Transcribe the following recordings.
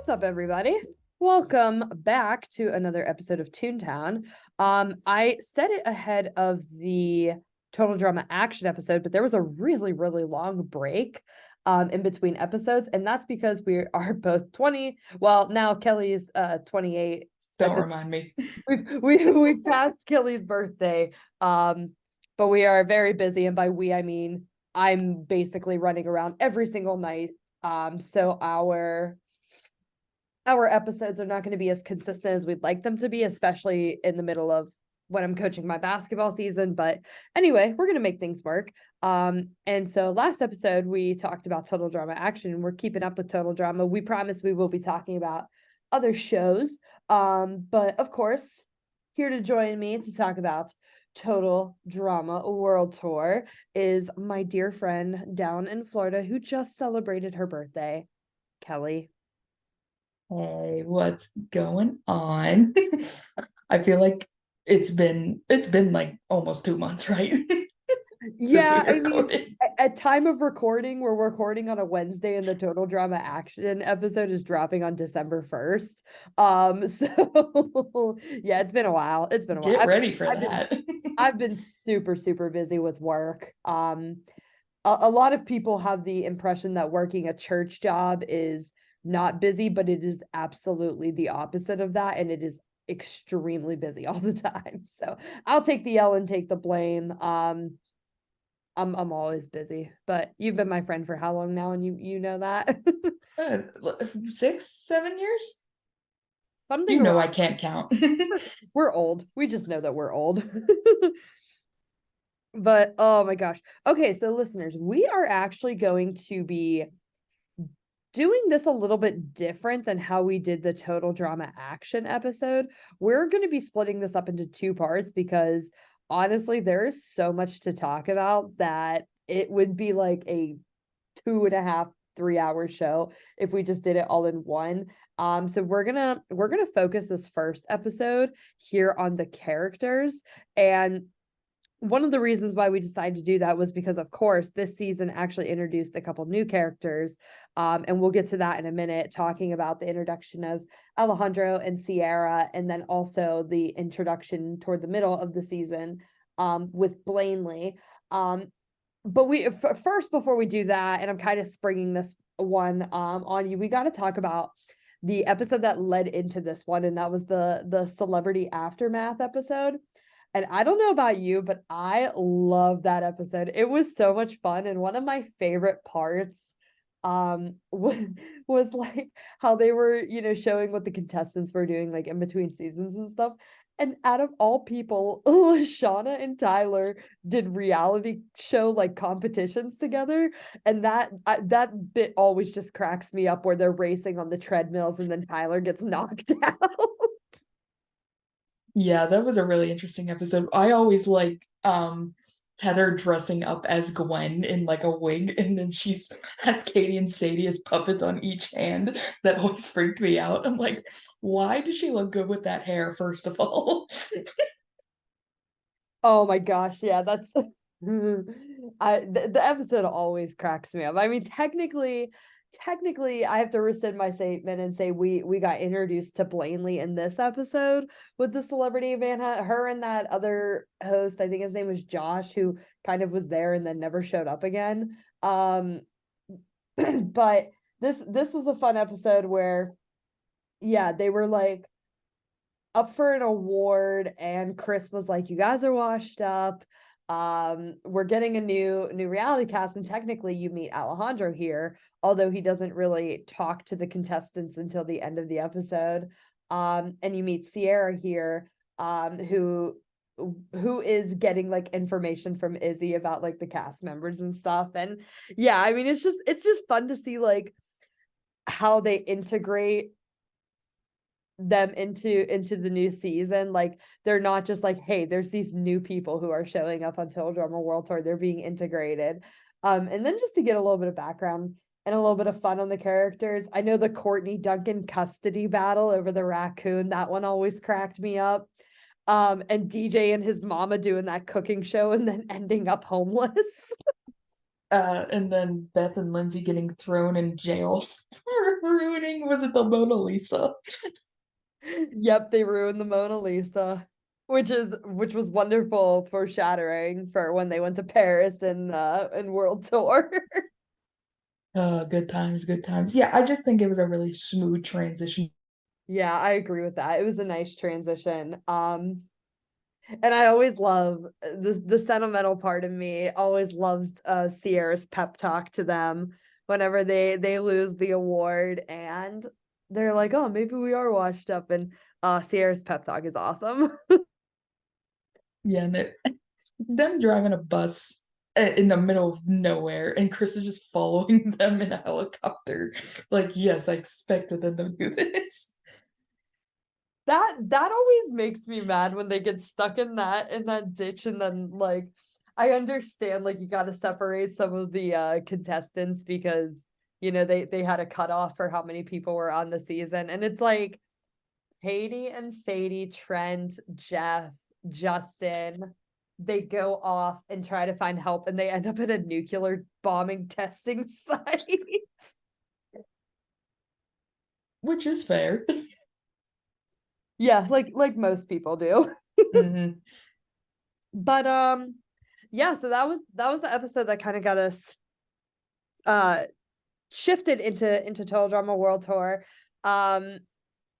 What's up, everybody? Welcome back to another episode of Toon Tahn. I said it ahead of the Total Drama Action episode, but there was a really, really long break in between episodes, and that's because we are both 20. Well, now Kelly's 28. Don't remind me. We've passed Kelly's birthday, but we are very busy, and by we I mean I'm basically running around every single night. So our episodes are not going to be as consistent as we'd like them to be, especially in the middle of when I'm coaching my basketball season. But anyway, we're going to make things work. And so last episode, we talked about Total Drama Action. We're keeping up with Total Drama. We promise we will be talking about other shows. But of course, here to join me to talk about Total Drama World Tour is my dear friend down in Florida who just celebrated her birthday, Kelly. Hey, what's going on? I feel like it's been like almost 2 months, right? Yeah, I mean, at time of recording, we're recording on a Wednesday, and the Total Drama Action episode is dropping on December 1st. So yeah, it's been a while. It's been a while. Get ready for I've that. I've been super, super busy with work. A lot of people have the impression that working a church job is not busy, but it is absolutely the opposite of that, and it is extremely busy all the time. So I'll take the L and take the blame. I'm always busy, but you've been my friend for how long now, and you know that. 6, 7 years? Something I around. can't count. We're old. We just know that we're old. But oh my gosh. Okay, so listeners, we are actually going to be doing this a little bit different than how we did the Total Drama Action episode. We're going to be splitting this up into two parts because honestly, there is so much to talk about that it would be like a 2.5, 3 hour show if we just did it all in one. So we're gonna focus this first episode here on the characters. And one of the reasons why we decided to do that was because, of course, this season actually introduced a couple new characters. And we'll get to that in a minute, talking about the introduction of Alejandro and Sierra, and then also the introduction toward the middle of the season with Blanley. But first, before we do that, and I'm kind of springing this one on you, we got to talk about the episode that led into this one, and that was the celebrity aftermath episode. And I don't know about you, but I love that episode. It was so much fun. And one of my favorite parts was like how they were, showing what the contestants were doing like in between seasons and stuff. And out of all people, Lashana and Tyler did reality show like competitions together. And that bit always just cracks me up where they're racing on the treadmills and then Tyler gets knocked out. Yeah, that was a really interesting episode. I always like Heather dressing up as Gwen in like a wig, and then she's has Katie and Sadie as puppets on each hand. That always freaked me out. I'm like, why does she look good with that hair, first of all? Oh my gosh, yeah, that's the episode always cracks me up. I mean, technically I have to rescind my statement and say we got introduced to Blanley in this episode with the celebrity Van her and that other host, I think his name was Josh, who kind of was there and then never showed up again. But this was a fun episode where yeah, they were like up for an award, and Chris was like, you guys are washed up. We're getting a new reality cast, and technically you meet Alejandro here, although he doesn't really talk to the contestants until the end of the episode. And you meet Sierra here, who is getting like information from Izzy about like the cast members and stuff. And yeah, I mean, it's just fun to see like how they integrate them into the new season. Like they're not just like, hey, there's these new people who are showing up on Total Drama World Tour, they're being integrated. And then just to get a little bit of background and a little bit of fun on the characters, I know the Courtney Duncan custody battle over the raccoon, that one always cracked me up. And DJ and his mama doing that cooking show and then ending up homeless. And then Beth and Lindsay getting thrown in jail for ruining, was it the Mona Lisa? Yep, they ruined the Mona Lisa, which was wonderful foreshadowing for when they went to Paris and World Tour. Good times, good times. Yeah, I just think it was a really smooth transition. Yeah, I agree with that. It was a nice transition. And I always love the sentimental part of me always loves Sierra's pep talk to them whenever they lose the award and they're like, oh, maybe we are washed up, and Sierra's pep talk is awesome. Yeah, and them driving a bus in the middle of nowhere, and Chris is just following them in a helicopter. Like, yes, I expected them to do this. That always makes me mad when they get stuck in that ditch, and then like I understand like you got to separate some of the contestants because they had a cutoff for how many people were on the season, and it's like Katie and Sadie, Trent, Jeff, Justin, they go off and try to find help, and they end up at a nuclear bombing testing site. Which is fair. Yeah, like most people do. Hmm. But yeah, so that was the episode that kind of got us uh shifted into Total Drama World Tour. Um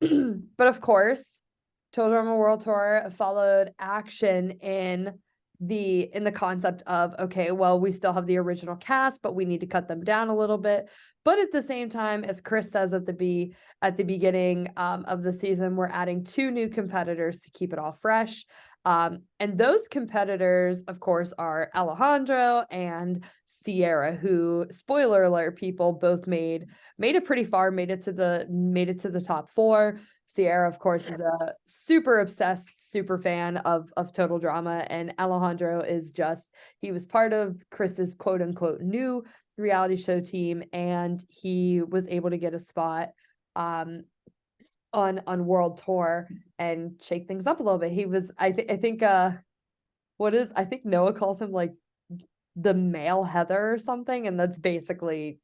but of course, Total Drama World Tour followed action in the concept of, okay, well, we still have the original cast, but we need to cut them down a little bit. But at the same time, as Chris says at the beginning of the season, we're adding 2 new competitors to keep it all fresh. And those competitors, of course, are Alejandro and Sierra, who, spoiler alert, people both made it pretty far, made it to the top 4. Sierra, of course, is a super obsessed super fan of Total Drama, and Alejandro is just, he was part of Chris's quote unquote new reality show team, and he was able to get a spot on World Tour and shake things up a little bit. He was, I think I think Noah calls him like the male Heather or something, and that's basically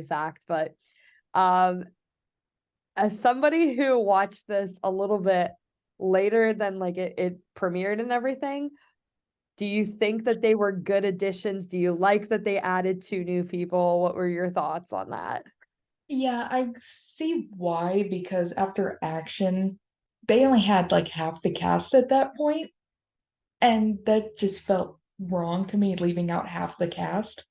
fact. But um as somebody who watched this a little bit later than like it premiered and everything, do you think that they were good additions? Do you like that they added 2 new people? What were your thoughts on that? Yeah, I see why, because after Action, they only had like half the cast at that point, and that just felt wrong to me, leaving out half the cast.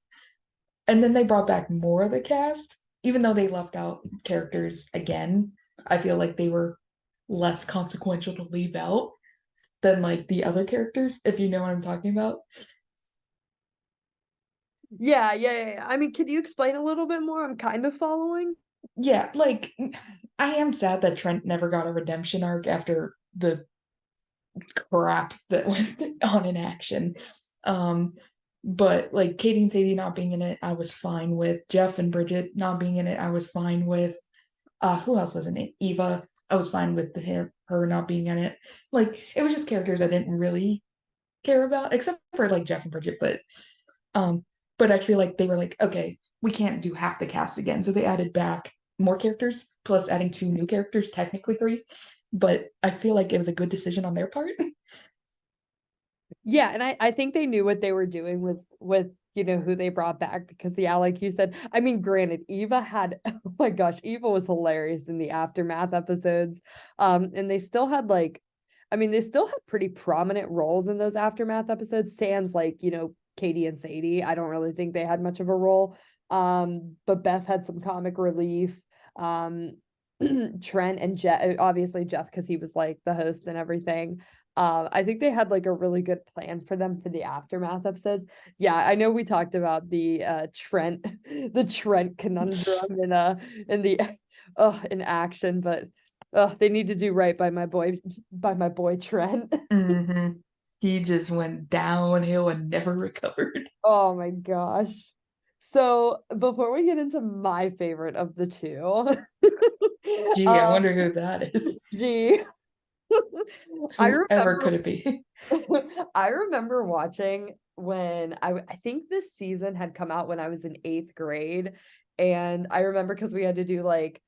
And then they brought back more of the cast, even though they left out characters again. I feel like they were less consequential to leave out than like the other characters, if you know what I'm talking about. Yeah. I mean, can you explain a little bit more? I'm kind of following. Yeah, like I am sad that Trent never got a redemption arc after the crap that went on in Action. Um, but like Katie and Sadie not being in it, I was fine with. Jeff and Bridget not being in it, I was fine with. Who else was in it? Eva. I was fine with her not being in it. Like it was just characters I didn't really care about, except for like Jeff and Bridget. Um, but I feel like they were like, okay, we can't do half the cast again, so they added back more characters, plus adding 2 new characters, technically 3. But I feel like it was a good decision on their part. Yeah, and I think they knew what they were doing with who they brought back, because yeah, like you said, I mean, granted, Eva had oh my gosh, Eva was hilarious in the aftermath episodes. And they still had like, I mean, they still had pretty prominent roles in those aftermath episodes. Sans like, Katie and Sadie. I don't really think they had much of a role. But Beth had some comic relief. Um Trent and Jeff, obviously Jeff, because he was like the host and everything. I think they had like a really good plan for them for the aftermath episodes. Yeah, I know we talked about the Trent the Trent conundrum in the in Action, but they need to do right by my boy Trent. Hmm. He just went downhill and never recovered. Oh my gosh. So before we get into my favorite of the two, Gee, I um, wonder who that is. G. I Whoever could remember it be? I remember watching when I think this season had come out when I was in 8th grade. And I remember because we had to do like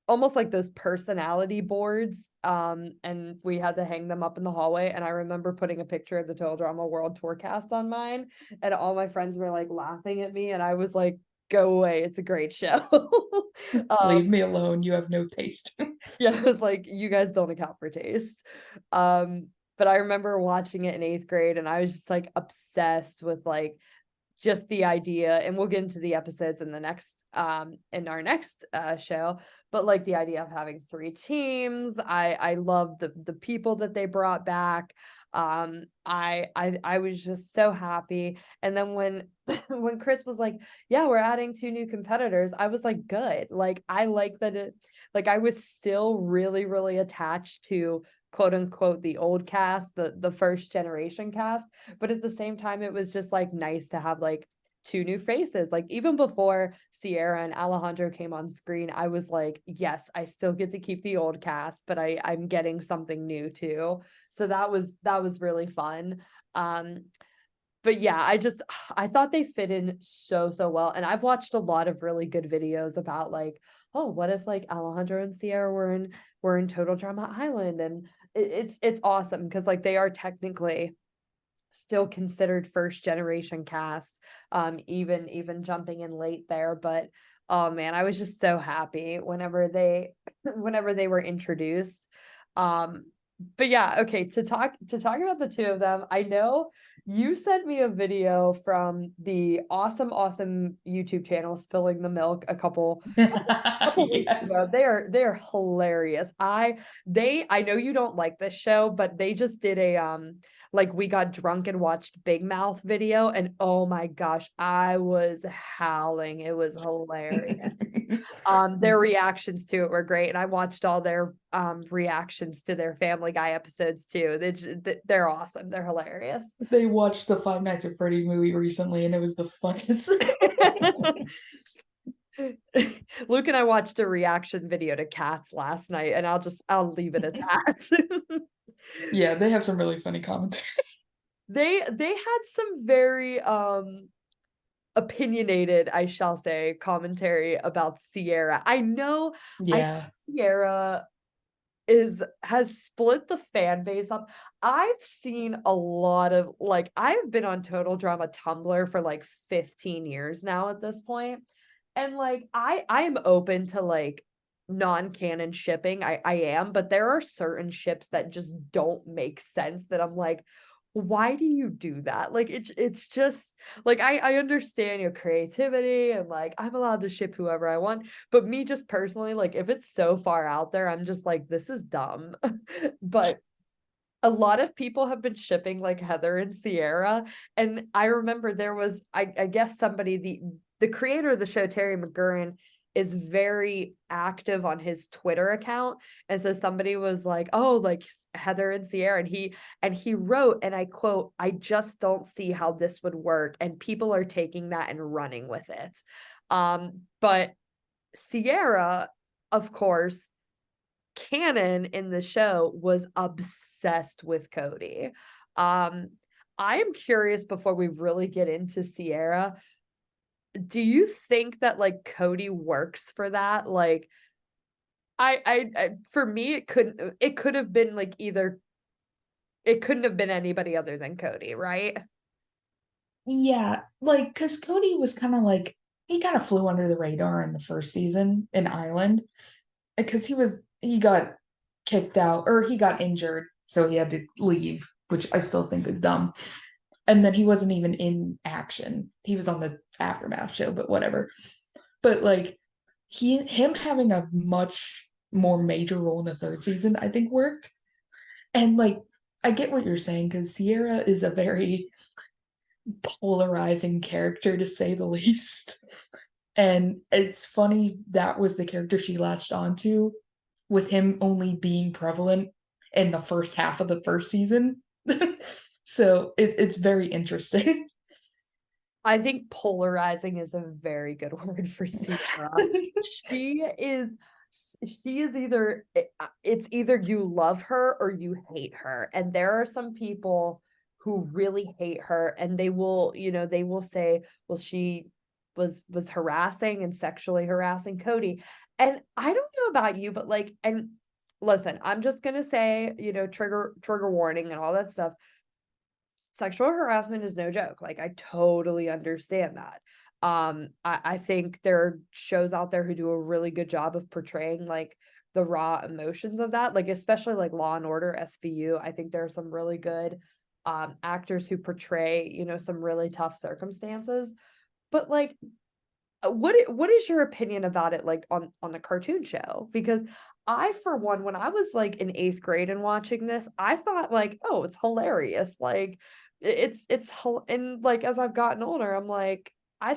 almost like those personality boards. And we had to hang them up in the hallway. And I remember putting a picture of the Total Drama World Tour cast on mine, and all my friends were like laughing at me, and I was like, go away, it's a great show. Leave me alone. You have no taste. Yeah, it was like, you guys don't account for taste. But I remember watching it in 8th grade, and I was just like obsessed with like just the idea, and we'll get into the episodes in the next in our next show, but like the idea of having 3 teams. I love the people that they brought back. I was just so happy. And then when when Chris was like, yeah, we're adding 2 new competitors, I was like, good. Like, I like that it, like, I was still really, really attached to quote unquote the old cast, the first generation cast, but at the same time it was just like nice to have like 2 new faces. Like, even before Sierra and Alejandro came on screen, I was like, yes, I still get to keep the old cast, but I'm getting something new too. So that was really fun. But yeah, I thought they fit in so well. And I've watched a lot of really good videos about like, oh, what if like Alejandro and Sierra were in Total Drama Island? And it's awesome because like they are technically still considered first generation cast, even jumping in late there. But oh man, I was just so happy whenever they whenever they were introduced. um but yeah, okay, to talk about the 2 of them, I know you sent me a video from the awesome YouTube channel Spilling the Milk a couple weeks ago. Yes. They are hilarious. I know you don't like this show, but they just did a like, we got drunk and watched Big Mouth video, and oh my gosh, I was howling. It was hilarious. Their reactions to it were great, and I watched all their reactions to their Family Guy episodes too. They're awesome. They're hilarious. They watched the Five Nights at Freddy's movie recently, and it was the funniest. Luke and I watched a reaction video to Cats last night, and I'll leave it at that. Yeah, they have some really funny commentary. They had some very opinionated, I shall say, commentary about Sierra. I Yeah. Sierra has split the fan base up. I've seen a lot of like, I've been on Total Drama Tumblr for like 15 years now at this point. And like, I am open to like non-canon shipping. I am, but there are certain ships that just don't make sense, that I'm like, why do you do that? Like, it's just like, I understand your creativity, and like I'm allowed to ship whoever I want, but me just personally, like, if it's so far out there, I'm just like, this is dumb. But a lot of people have been shipping like Heather and Sierra. And I remember there was, I guess somebody, the creator of the show, Terry McGurran, is very active on his Twitter account. And so somebody was like, oh, like Heather and Sierra. And he wrote, and I quote, I just don't see how this would work. And people are taking that and running with it. But Sierra, of course, canon in the show, was obsessed with Cody. Um, I am curious, before we really get into Sierra, do you think that like Cody works for that? Like, I for me, it could have been like either, it couldn't have been anybody other than Cody, right? Yeah, like, because Cody was kind of like, he kind of flew under the radar in the first season in Ireland, because he got kicked out, or he got injured, so he had to leave, which I still think is dumb. And then he wasn't even in action. He was on the Aftermath show, but whatever. But like, him having a much more major role in the third season, I think worked. And like, I get what you're saying, because Sierra is a very polarizing character, to say the least. And it's funny that was the character she latched onto, with him only being prevalent in the first half of the first season. So it's very interesting. I think polarizing is a very good word for Sierra. She is she is either it's either you love her or you hate her. And there are some people who really hate her, and they will, they will say, well, she was harassing and sexually harassing Cody. And I don't know about you, but like, and listen, I'm just gonna say, trigger warning and all that stuff. Sexual harassment is no joke. Like, I totally understand that. I think there are shows out there who do a really good job of portraying like the raw emotions of that, like especially like Law and Order SVU. I think there are some really good actors who portray, some really tough circumstances. But like, what is your opinion about it, like on the cartoon show? Because I, for one, when I was like in 8th grade and watching this, I thought like, oh, it's hilarious. Like and like as I've gotten older, I'm like, I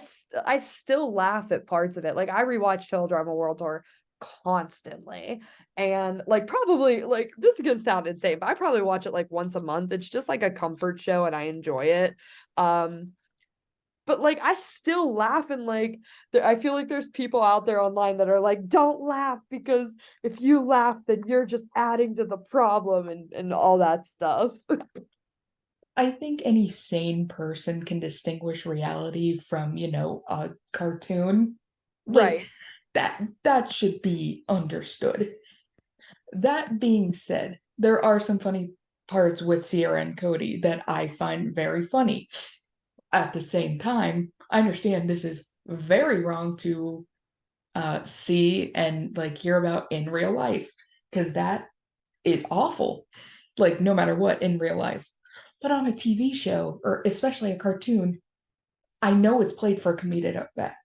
still laugh at parts of it. Like I rewatch Teledrama World Tour constantly, and like probably like this is gonna sound insane, but I probably watch it like once a month. It's just like a comfort show and I enjoy it. But like I still laugh, and like I feel like there's people out there online that are like, don't laugh because if you laugh, then you're just adding to the problem and all that stuff. I think any sane person can distinguish reality from, a cartoon. Like Right. that should be understood. That being said, there are some funny parts with Sierra and Cody that I find very funny. At the same time, I understand this is very wrong to see and like hear about in real life because that is awful. Like no matter what in real life, but on a TV show or especially a cartoon, I know it's played for comedic effect.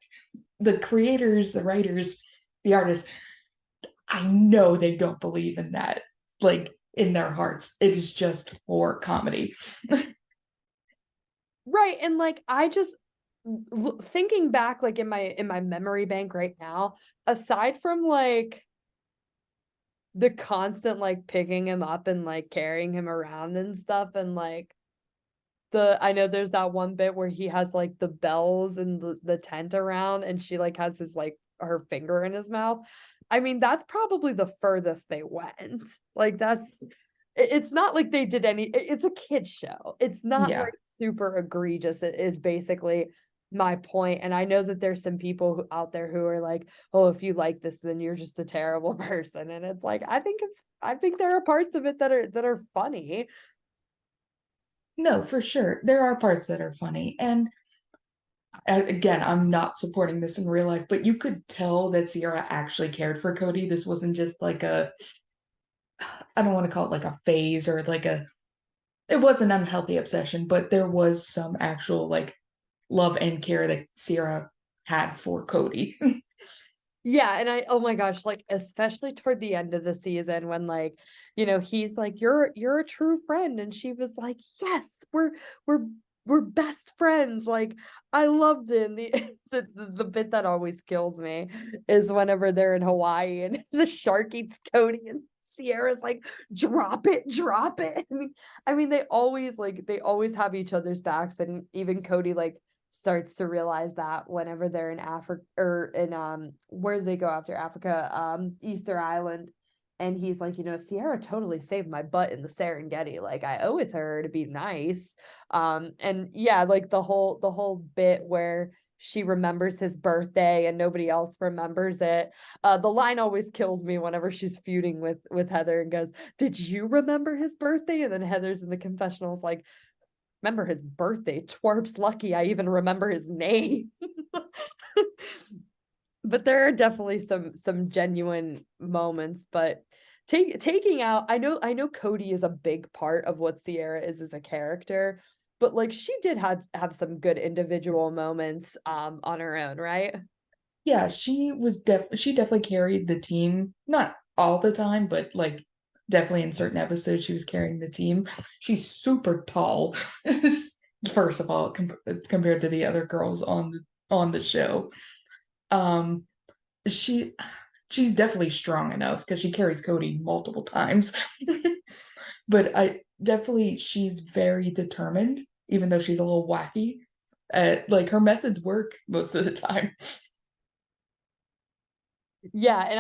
The creators, the writers, the artists, I know they don't believe in that. Like in their hearts, it is just for comedy. Right. And like I just thinking back like in my memory bank right now, aside from like the constant like picking him up and like carrying him around and stuff, and like I know there's that one bit where he has like the bells and the tent around, and she like has his like her finger in his mouth. I mean, that's probably the furthest they went. Like it's not like they did it's a kid's show. It's not Yeah. like super egregious. It is basically my point. And I know that there's some people out there who are like, oh, if you like this, then you're just a terrible person. And it's like, I think there are parts of it that are funny. No, for sure. There are parts that are funny. And again, I'm not supporting this in real life, but you could tell that Sierra actually cared for Cody. This wasn't just like I don't want to call it like a phase or like it was an unhealthy obsession, but there was some actual like love and care that Sierra had for Cody. Yeah, and oh my gosh, like especially toward the end of the season when like, he's like, you're a true friend. And she was like, yes, we're we're best friends. Like I loved it. And the bit that always kills me is whenever they're in Hawaii and the shark eats Cody and Sierra's like, drop it, drop it. I mean, they always have each other's backs, and even Cody like starts to realize that whenever they're in Africa, or in where do they go after Africa? Easter Island. And he's like, Sierra totally saved my butt in the Serengeti. Like I owe it to her to be nice. And yeah, like the whole bit where she remembers his birthday and nobody else remembers it. The line always kills me whenever she's feuding with Heather and goes, "Did you remember his birthday?" And then Heather's in the confessionals like, remember his birthday. Twerp's lucky I even remember his name. But there are definitely some genuine moments. But taking out, I know Cody is a big part of what Sierra is as a character, but like she did have some good individual moments on her own, right? Yeah, she definitely carried the team. Not all the time, but like definitely in certain episodes she was carrying the team. She's super tall. First of all, compared to the other girls on the show. Um she she's definitely strong enough because she carries Cody multiple times. But I definitely she's very determined, even though she's a little wacky. Like her methods work most of the time. Yeah, and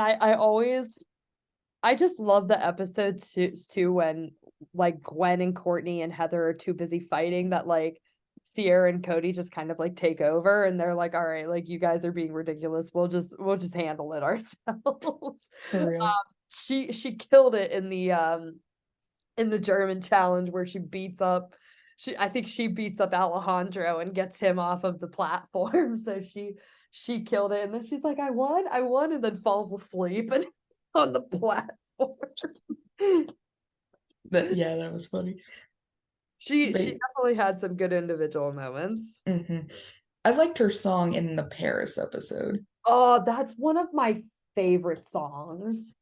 I just love the episode too when like Gwen and Courtney and Heather are too busy fighting that like Sierra and Cody just kind of like take over and they're like, all right, like you guys are being ridiculous. We'll just handle it ourselves. For real. She killed it in the German challenge where I think she beats up Alejandro and gets him off of the platform. So she killed it and then she's like, I won, and then falls asleep and on the platform. But yeah, that was funny. She But definitely had some good individual moments. I liked her song in the Paris episode. Oh, that's one of my favorite songs.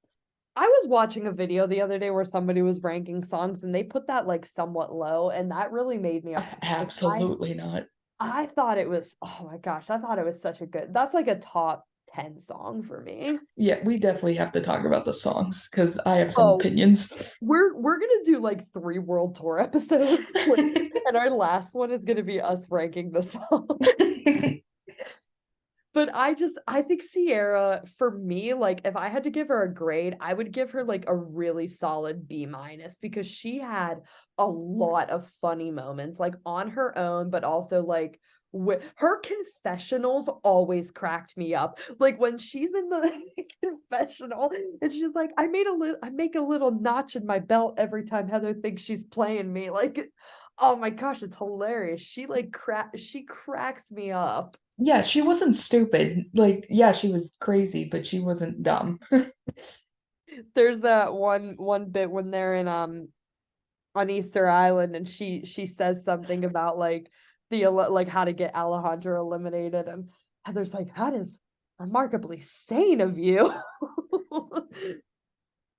I was watching a video the other day where somebody was ranking songs and they put that like somewhat low, and that really made me upset. Like, Absolutely not. I thought it was, oh my gosh, I thought it was such a good, that's like a top 10 song for me. Yeah, we definitely have to talk about the songs because I have some Oh, opinions. we're gonna do like 3 world tour episodes, like, and our last one is gonna be us ranking the song. But I think Sierra, for me, like if I had to give her a grade, I would give her like a really solid B minus because she had a lot of funny moments, like on her own, but also like with her confessionals always cracked me up. Like when she's in the confessional and she's like, I make a little notch in my belt every time Heather thinks she's playing me. Like, oh my gosh, it's hilarious. She cracks me up. Yeah, she wasn't stupid. Like, yeah, she was crazy, but she wasn't dumb. There's that one bit when they're in on Easter Island and she says something about like like how to get Alejandro eliminated and Heather's like, that is remarkably sane of you.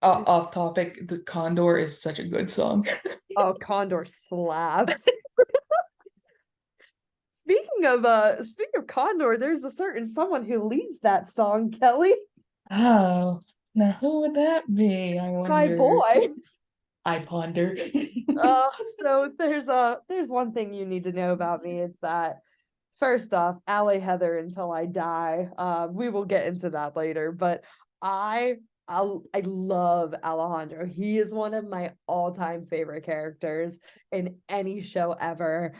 Off topic, the Condor is such a good song. Oh, Condor slaps. Speaking of Condor, there's a certain someone who leads that song, Kelly. Oh, now who would that be? I My wonder. boy. I ponder. Uh, so there's one thing you need to know about me. It's that first off, Ale Heather until I die. We will get into that later, but I I love Alejandro. He is one of my all-time favorite characters in any show ever.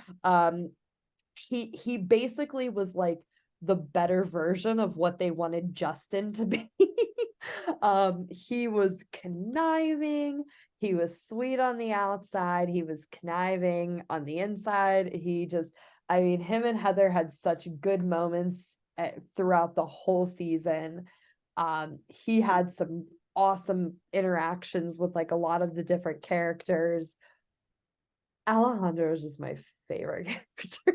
He basically was like the better version of what they wanted Justin to be. He was conniving, he was sweet on the outside, he was conniving on the inside. I mean, him and Heather had such good moments throughout the whole season. He had some awesome interactions with like a lot of the different characters. Alejandro is just my favorite character.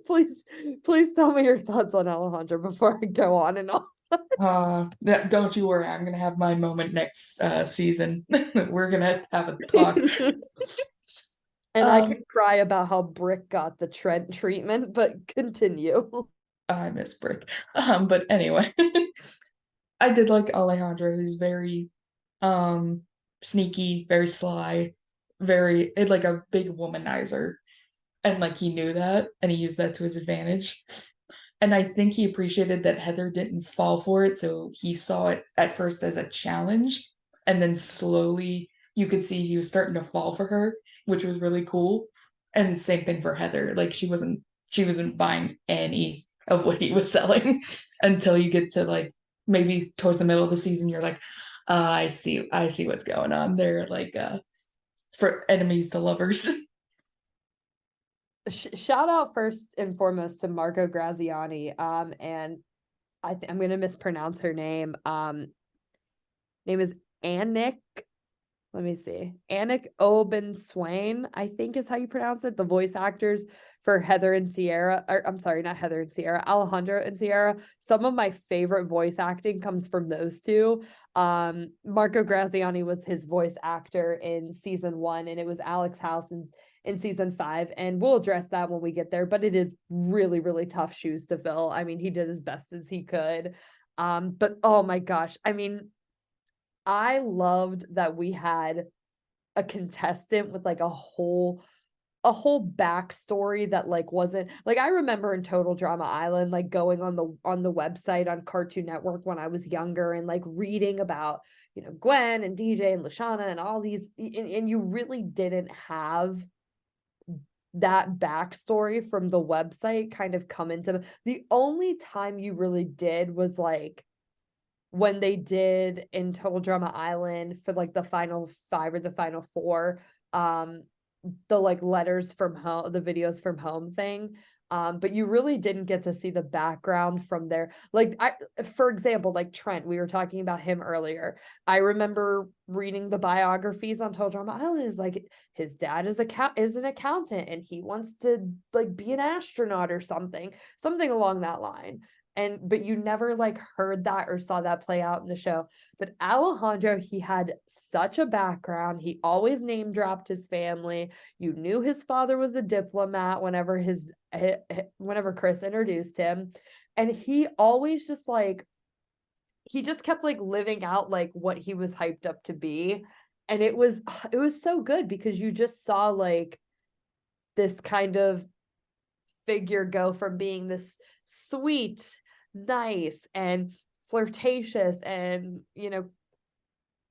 please, please tell me your thoughts on Alejandro before I go on and on. Don't you worry, I'm gonna have my moment next season. We're gonna have a talk. And I Um, could cry about how Brick got the Trent treatment, but continue. I miss Brick. But anyway, I did like Alejandro. He's very um sneaky, very sly, very like a big womanizer. And like he knew that and he used that to his advantage. And I think he appreciated that Heather didn't fall for it, so he saw it at first as a challenge, and then slowly you could see he was starting to fall for her, which was really cool. And same thing for Heather. Like she wasn't buying any of what he was selling until you get to like maybe towards the middle of the season, you're like, I see what's going on. They're like for enemies to lovers. Shout out first and foremost to Marco Graziani. And I'm gonna mispronounce her name. Name is Annick. Let me see. Annick Oben Swain, I think is how you pronounce it. The voice actors for Heather and Sierra, or I'm sorry, not Heather and Sierra, Alejandro and Sierra. Some of my favorite voice acting comes from those two. Marco Graziani was his voice actor in season 1, and it was Alex House in season 5. And we'll address that when we get there, but it is really, really tough shoes to fill. I mean, he did as best as he could. But oh my gosh, I mean, I loved that we had a contestant with like a whole a whole backstory that like wasn't like, I remember in Total Drama Island, like going on the website on Cartoon Network when I was younger and like reading about, you know, Gwen and DJ and Lashana and all these, and you really didn't have that backstory from the website kind of come into. The only time you really did was like when they did in Total Drama Island for like the final 5 or the final 4, the like letters from home, the videos from home thing. But you really didn't get to see the background from there. Like for example, like Trent, we were talking about him earlier. I remember reading the biographies on Total Drama Island. Is like his dad is an accountant and he wants to like be an astronaut or something along that line. But you never like heard that or saw that play out in the show. But Alejandro, he had such a background. He always name dropped his family. You knew his father was a diplomat whenever Chris introduced him. And he always just like, he just kept like living out like what he was hyped up to be. And it was so good because you just saw like this kind of figure go from being this sweet, nice and flirtatious and, you know,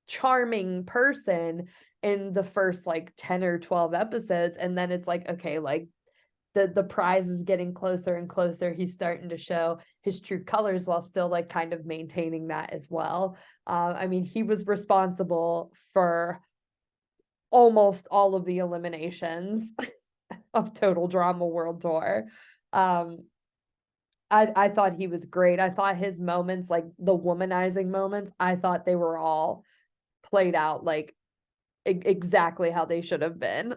charming person in the first like 10 or 12 episodes, and then it's like, okay, like the prize is getting closer and closer. He's starting to show his true colors while still like kind of maintaining that as well. I mean, he was responsible for almost all of the eliminations of Total Drama World Tour. I thought he was great. I thought his moments, like the womanizing moments, I thought they were all played out like exactly how they should have been.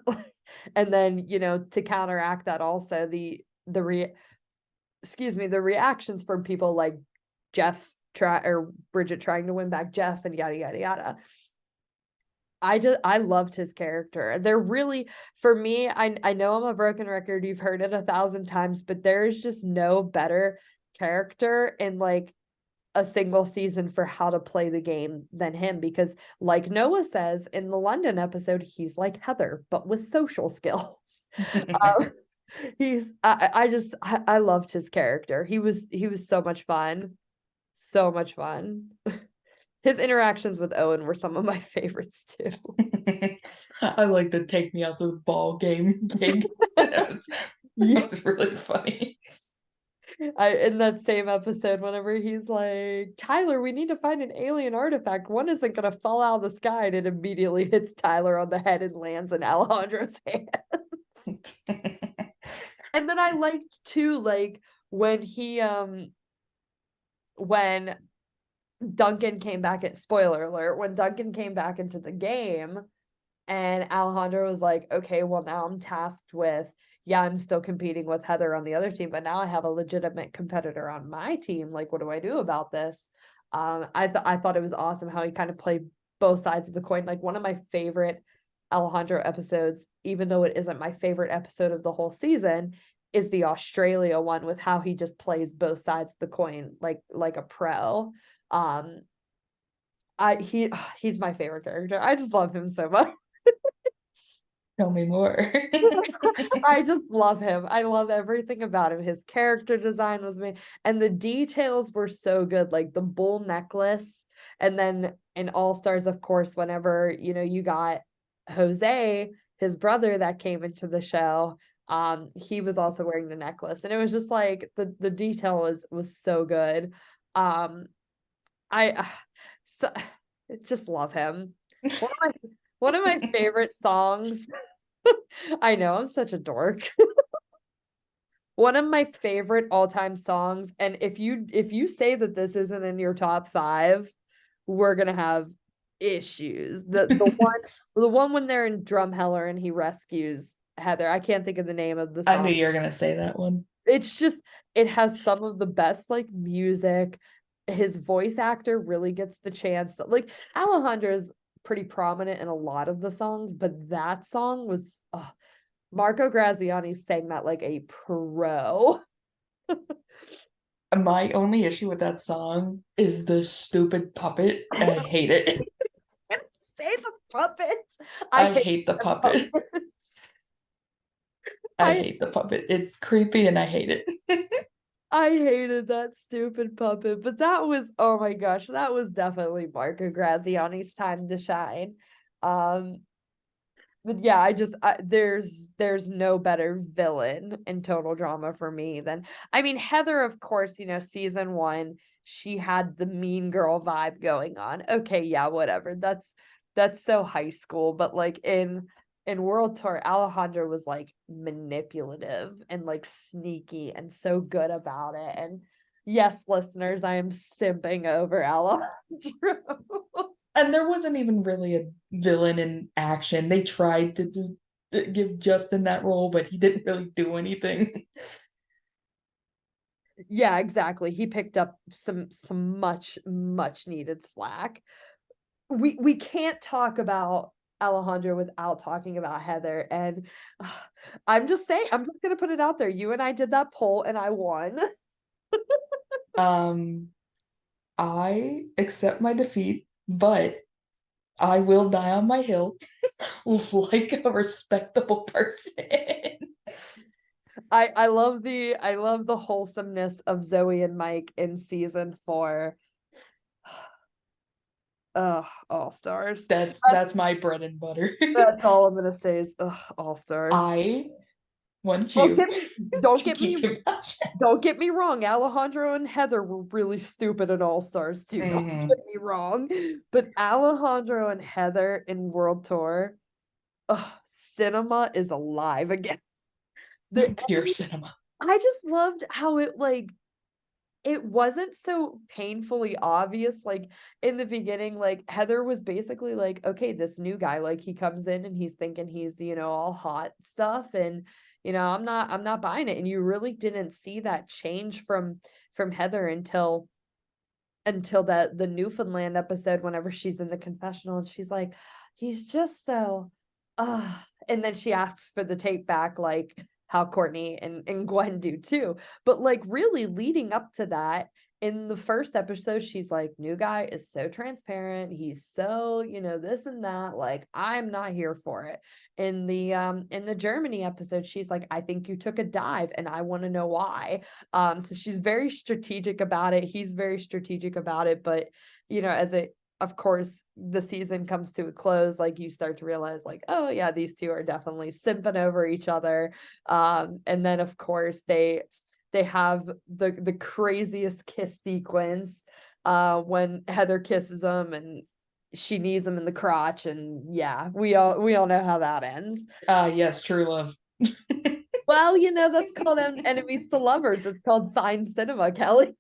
And then, you know, to counteract that also the reactions from people like Bridget trying to win back Jeff and yada yada yada. I loved his character. They're really, for me, I know I'm a broken record, you've heard it 1,000 times, but there's just no better character in like a single season for how to play the game than him, because like Noah says in the London episode, he's like Heather but with social skills. I loved his character. He was so much fun. So much fun. His interactions with Owen were some of my favorites too. I like the take me out to the ball game gig. That was really funny. In that same episode, whenever he's like, Tyler, we need to find an alien artifact. One isn't gonna fall out of the sky, and it immediately hits Tyler on the head and lands in Alejandro's hands. And then I liked too, like when when Duncan came back at spoiler alert, when Duncan came back into the game and Alejandro was like, okay, well now I'm tasked with, yeah, I'm still competing with Heather on the other team, but now I have a legitimate competitor on my team. Like, what do I do about this? I thought it was awesome how he kind of played both sides of the coin. Like one of my favorite Alejandro episodes, even though it isn't my favorite episode of the whole season, is the Australia one with how he just plays both sides of the coin like a pro. He's my favorite character. I just love him so much. Tell me more. I just love him. I love everything about him. His character design was made, and the details were so good, like the bull necklace. And then in All Stars, of course, whenever, you know, you got Jose, his brother that came into the show, he was also wearing the necklace. And it was just like the detail was so good. I just love him. One of my favorite songs. I know, I'm such a dork. One of my favorite all-time songs, and if you say that this isn't in your top 5, we're gonna have issues. The one when they're in Drumheller and he rescues Heather. I can't think of the name of the song. I knew you were gonna say that one. It's just, it has some of the best like music. His voice actor really gets the chance. Like Alejandro's pretty prominent in a lot of the songs, but that song was Marco Graziani sang that like a pro. My only issue with that song is the stupid puppet. I hate it. Say the puppet. I hate the puppet. I I hate the puppet. It's creepy and I hate it. I hated that stupid puppet, but that was, oh my gosh, that was definitely Marco Graziani's time to shine. Um, but yeah, there's no better villain in total drama for me than, I mean, Heather, of course, season one, she had the mean girl vibe going on. Okay, yeah, whatever. That's so high school, but like in World Tour, Alejandro was like manipulative and like sneaky and so good about it. And yes, listeners, I am simping over Alejandro. And there wasn't even really a villain in action. They tried to give Justin that role, but he didn't really do anything. Yeah, exactly. He picked up some much needed slack. We can't talk about Alejandro without talking about Heather. And I'm just gonna put it out there. You and I did that poll and I won. Um, I accept my defeat, but I will die on my hill like a respectable person. I love the wholesomeness of Zoe and Mike in season 4. All stars. That's my bread and butter. That's all I'm gonna say is all stars. I want Don't you get don't to get me keep your mouth shut. don't get me wrong. Alejandro and Heather were really stupid in All Stars too. Don't get me wrong. But Alejandro and Heather in World Tour, cinema is alive again. Pure cinema. I just loved how it wasn't so painfully obvious. Like in the beginning, like Heather was basically like, okay, this new guy, like he comes in and he's thinking he's, all hot stuff. And, I'm not buying it. And you really didn't see that change from Heather until that the Newfoundland episode, whenever she's in the confessional and she's like, he's just so and then she asks for the tape back, like how Courtney and Gwen do too. But like really leading up to that, in the first episode, she's like, new guy is so transparent. He's so, this and that. Like, I'm not here for it. In the Germany episode, she's like, I think you took a dive and I want to know why. So she's very strategic about it. He's very strategic about it. But, as it, of course, the season comes to a close, like you start to realize like, oh yeah, these two are definitely simping over each other. And then of course they have the craziest kiss sequence when Heather kisses him and she knees him in the crotch, and yeah, we all know how that ends. Yes, true love. Well, that's called enemies to lovers. It's called fine cinema, Kelly.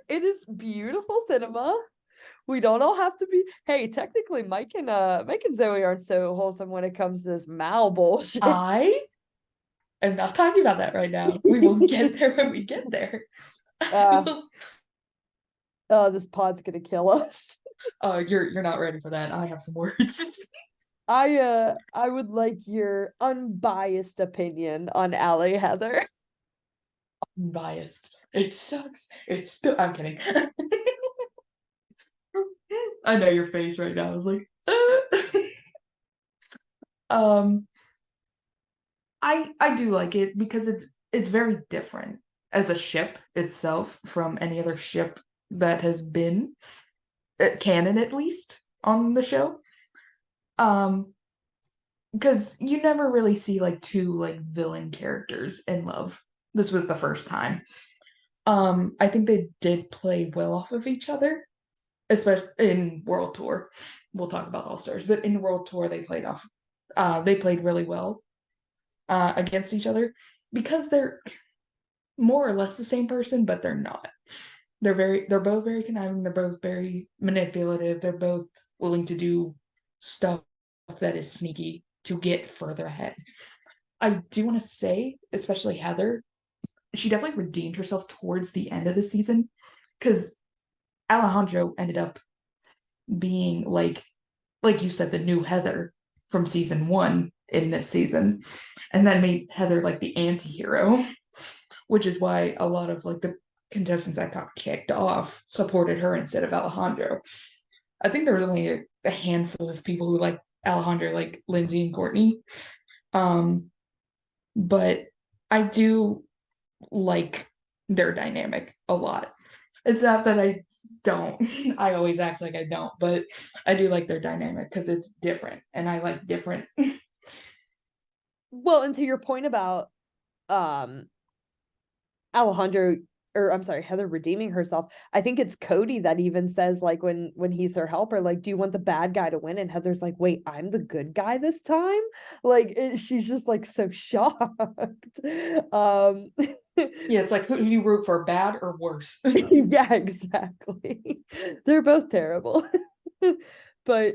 It is beautiful cinema. We don't all have to be. Hey, technically, Mike and Zoe aren't so wholesome when it comes to this Mal bullshit. I am not talking about that right now. We will get there when we get there. This pod's gonna kill us. You're not ready for that. I have some words. I would like your unbiased opinion on Allie Heather. Biased. It sucks. It's still. I'm kidding. I know your face right now. I was like, I do like it because it's very different as a ship itself from any other ship that has been canon, at least on the show. Because you never really see like two like villain characters in love. This was the first time. I think they did play well off of each other, especially in World Tour. We'll talk about All Stars, but in World Tour they played really well against each other because they're more or less the same person, but they're not. They're both very conniving, they're both very manipulative, they're both willing to do stuff that is sneaky to get further ahead. I do want to say, especially Heather, she definitely redeemed herself towards the end of the season because Alejandro ended up being like you said, the new Heather from season 1 in this season, and that made Heather like the anti-hero, which is why a lot of like the contestants that got kicked off supported her instead of Alejandro. I think there was only a handful of people who liked Alejandro like Lindsay and Courtney. But I do like their dynamic a lot. It's not that I don't. I always act like I don't, but I do like their dynamic because it's different, and I like different. Well, and to your point about Alejandro, or I'm sorry, Heather redeeming herself, I think it's Cody that even says, like, when he's her helper, like, do you want the bad guy to win? And Heather's like, wait, I'm the good guy this time? Like, she's just like so shocked. Yeah, it's like who do you root for, bad or worse? Yeah, exactly. They're both terrible. But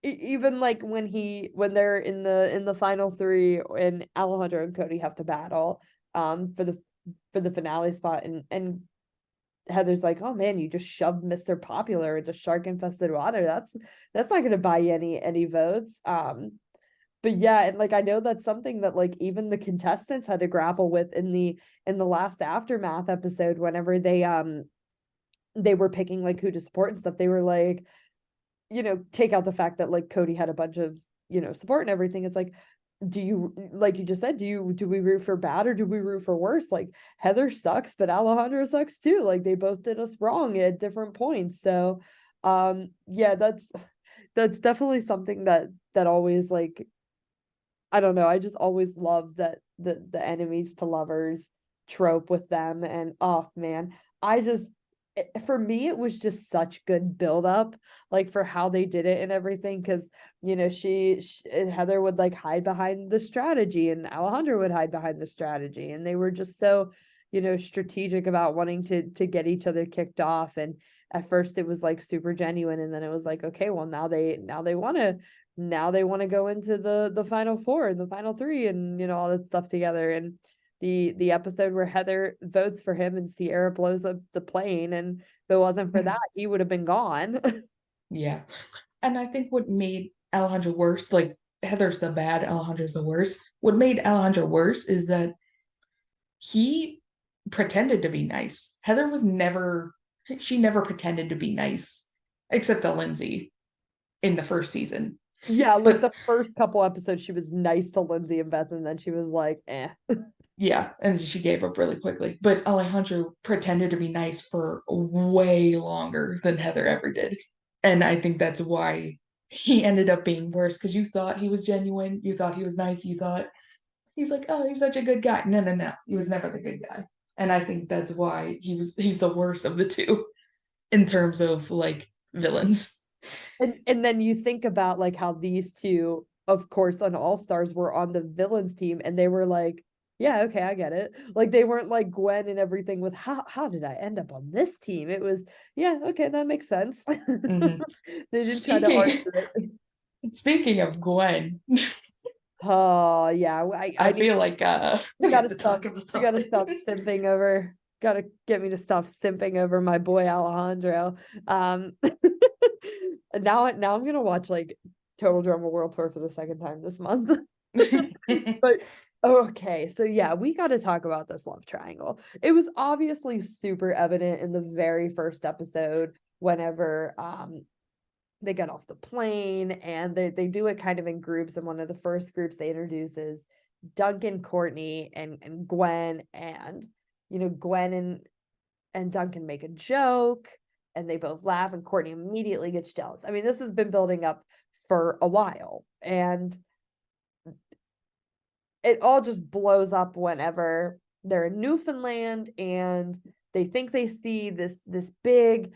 even like when they're in the final three and Alejandro and Cody have to battle for the finale spot, and Heather's like, oh man, you just shoved Mr. Popular into shark infested water. That's not gonna buy you any votes. But yeah, and like I know that's something that like even the contestants had to grapple with in the last aftermath episode whenever they were picking like who to support and stuff. They were like, take out the fact that like Cody had a bunch of, support and everything. It's like, do you, like you just said, do we root for bad or do we root for worse? Like Heather sucks, but Alejandro sucks too. Like they both did us wrong at different points. So yeah, that's definitely something that always like, I don't know, I just always love that the enemies to lovers trope with them. And oh man, I just for me it was just such good build up, like for how they did it and everything, because she Heather would like hide behind the strategy and Alejandro would hide behind the strategy, and they were just so strategic about wanting to get each other kicked off. And at first it was like super genuine, and then it was like, okay, well now they want to go into the final four and the final three and all that stuff together. And the episode where Heather votes for him and Sierra blows up the plane, and if it wasn't for that, he would have been gone. Yeah. And I think what made Alejandro worse, like Heather's the bad, Alejandro's the worst. What made Alejandro worse is that he pretended to be nice. Heather was never, she never pretended to be nice, except to Lindsay in the first season. Yeah, like But the first couple episodes she was nice to Lindsay and Beth, and then she was like, eh. yeah, and she gave up really quickly. But Alejandro pretended to be nice for way longer than Heather ever did. And I think that's why he ended up being worse, because you thought he was genuine, you thought he was nice, you thought he's like, oh, he's such a good guy. No, no, no. He was never the good guy. And I think that's why he's the worst of the two in terms of like villains. And then you think about like how these two, of course, on All Stars were on the villains team, and they were like, yeah, okay, I get it. Like they weren't like Gwen and everything with how did I end up on this team? It was, yeah, okay, that makes sense. Mhm. They didn't try to Speaking argue it. speaking of Gwen, Oh yeah, I I need feel like we we have gotta to stop talk about we gotta something. stop simping over, gotta get me to stop simping over my boy Alejandro. Now I'm gonna watch like Total Drama World Tour for the second time this month. But okay, so yeah, we got to talk about this love triangle. It was obviously super evident in the very first episode whenever they get off the plane, and they do it kind of in groups, and one of the first groups they introduce is Duncan, Courtney, and Gwen. And Gwen and Duncan make a joke, and they both laugh, and Courtney immediately gets jealous. I mean, this has been building up for a while, and it all just blows up whenever they're in Newfoundland and they think they see this big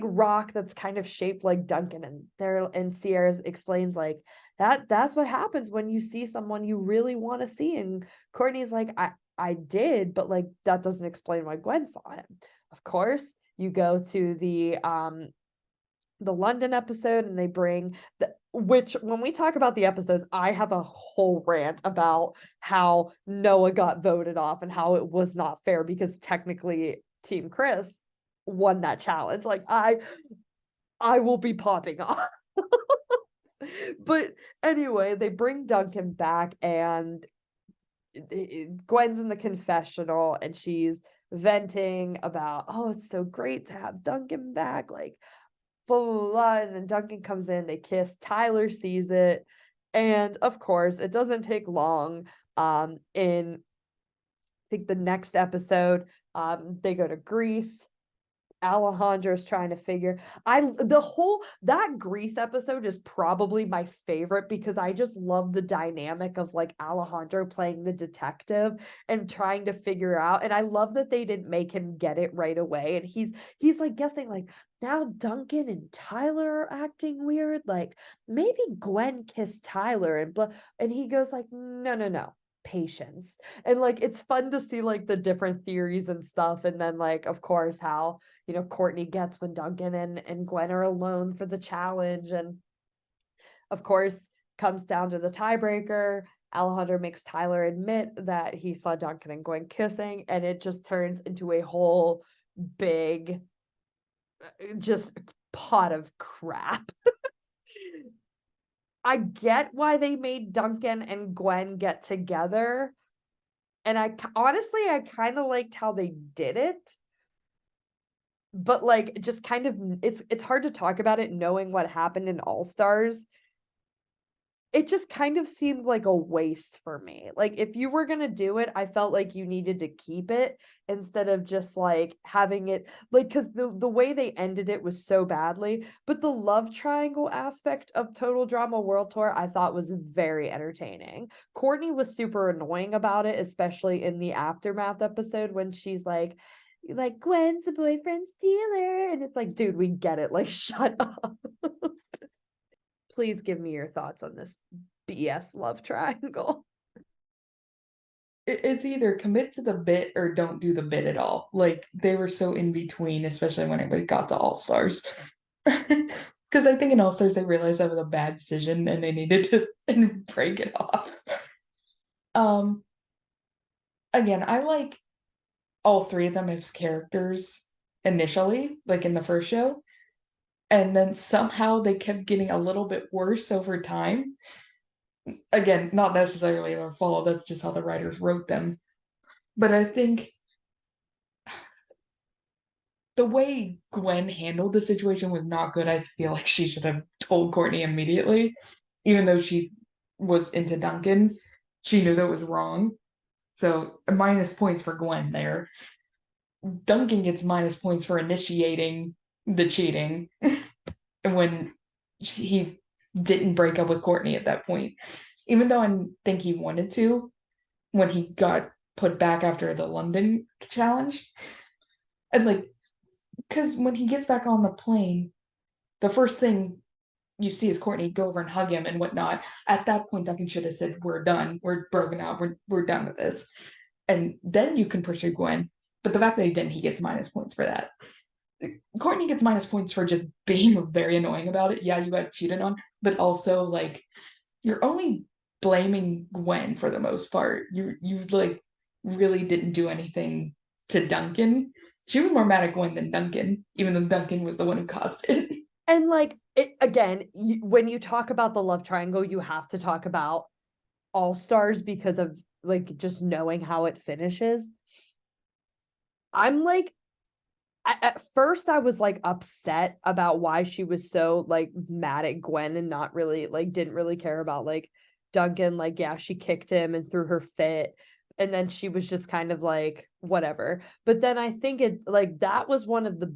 rock that's kind of shaped like Duncan, and Sierra explains like that's what happens when you see someone you really want to see. And Courtney's like, I did, but like that doesn't explain why Gwen saw him. Of course, you go to the London episode, and they bring which when we talk about the episodes, I have a whole rant about how Noah got voted off and how it was not fair, because technically Team Chris won that challenge. Like I will be popping off. But anyway, they bring Duncan back, and Gwen's in the confessional, and she's venting about, oh, it's so great to have Duncan back. Like blah, blah, blah. And then Duncan comes in, they kiss, Tyler sees it. And of course, it doesn't take long. In I think the next episode, they go to Greece. Alejandro's trying to figure that Grease episode is probably my favorite because I just love the dynamic of like Alejandro playing the detective and trying to figure out, and I love that they didn't make him get it right away, and he's like guessing like, now Duncan and Tyler are acting weird, like maybe Gwen kissed Tyler and blah, and he goes like, no, patience. And like it's fun to see like the different theories and stuff, and then like of course how Courtney gets when Duncan and Gwen are alone for the challenge. And of course, comes down to the tiebreaker. Alejandro makes Tyler admit that he saw Duncan and Gwen kissing, and it just turns into a whole big, just pot of crap. I get why they made Duncan and Gwen get together. And honestly, I kind of liked how they did it. But like just kind of it's hard to talk about it knowing what happened in All Stars. It just kind of seemed like a waste for me. Like if you were going to do it, I felt like you needed to keep it instead of just like having it like, because the way they ended it was so badly. But the love triangle aspect of Total Drama World Tour I thought was very entertaining. Courtney was super annoying about it, especially in the aftermath episode when she's like Gwen's the boyfriend stealer, and it's like, dude, we get it, like shut up. Please give me your thoughts on this BS love triangle. It's either commit to the bit or don't do the bit at all. Like they were so in between, especially when it got to All Stars. Because I think in All Stars they realized that was a bad decision and they needed to break it off. Again, I like all three of them as characters initially, like in the first show. And then somehow they kept getting a little bit worse over time. Again, not necessarily their fault, that's just how the writers wrote them. But I think the way Gwen handled the situation was not good. I feel like she should have told Courtney immediately, even though she was into Duncan. She knew that was wrong. So minus points for Gwen there. Duncan gets minus points for initiating the cheating when he didn't break up with Courtney at that point. Even though I think he wanted to when he got put back after the London challenge. And like, because when he gets back on the plane, the first thing you see is Courtney go over and hug him and whatnot. At that point, Duncan should have said, "We're done. We're broken up. We're done with this." And then you can pursue Gwen. But the fact that he didn't, he gets minus points for that. Courtney gets minus points for just being very annoying about it. Yeah, you got cheated on, but also like you're only blaming Gwen for the most part. You like really didn't do anything to Duncan. She was more mad at Gwen than Duncan, even though Duncan was the one who caused it. And like it again, when you talk about the love triangle, you have to talk about All Stars because of like just knowing how it finishes. I'm like, at first I was like upset about why she was so like mad at Gwen and not really like didn't really care about like Duncan. Like, yeah, she kicked him and threw her fit, and then she was just kind of like whatever. But then I think it like that was one of the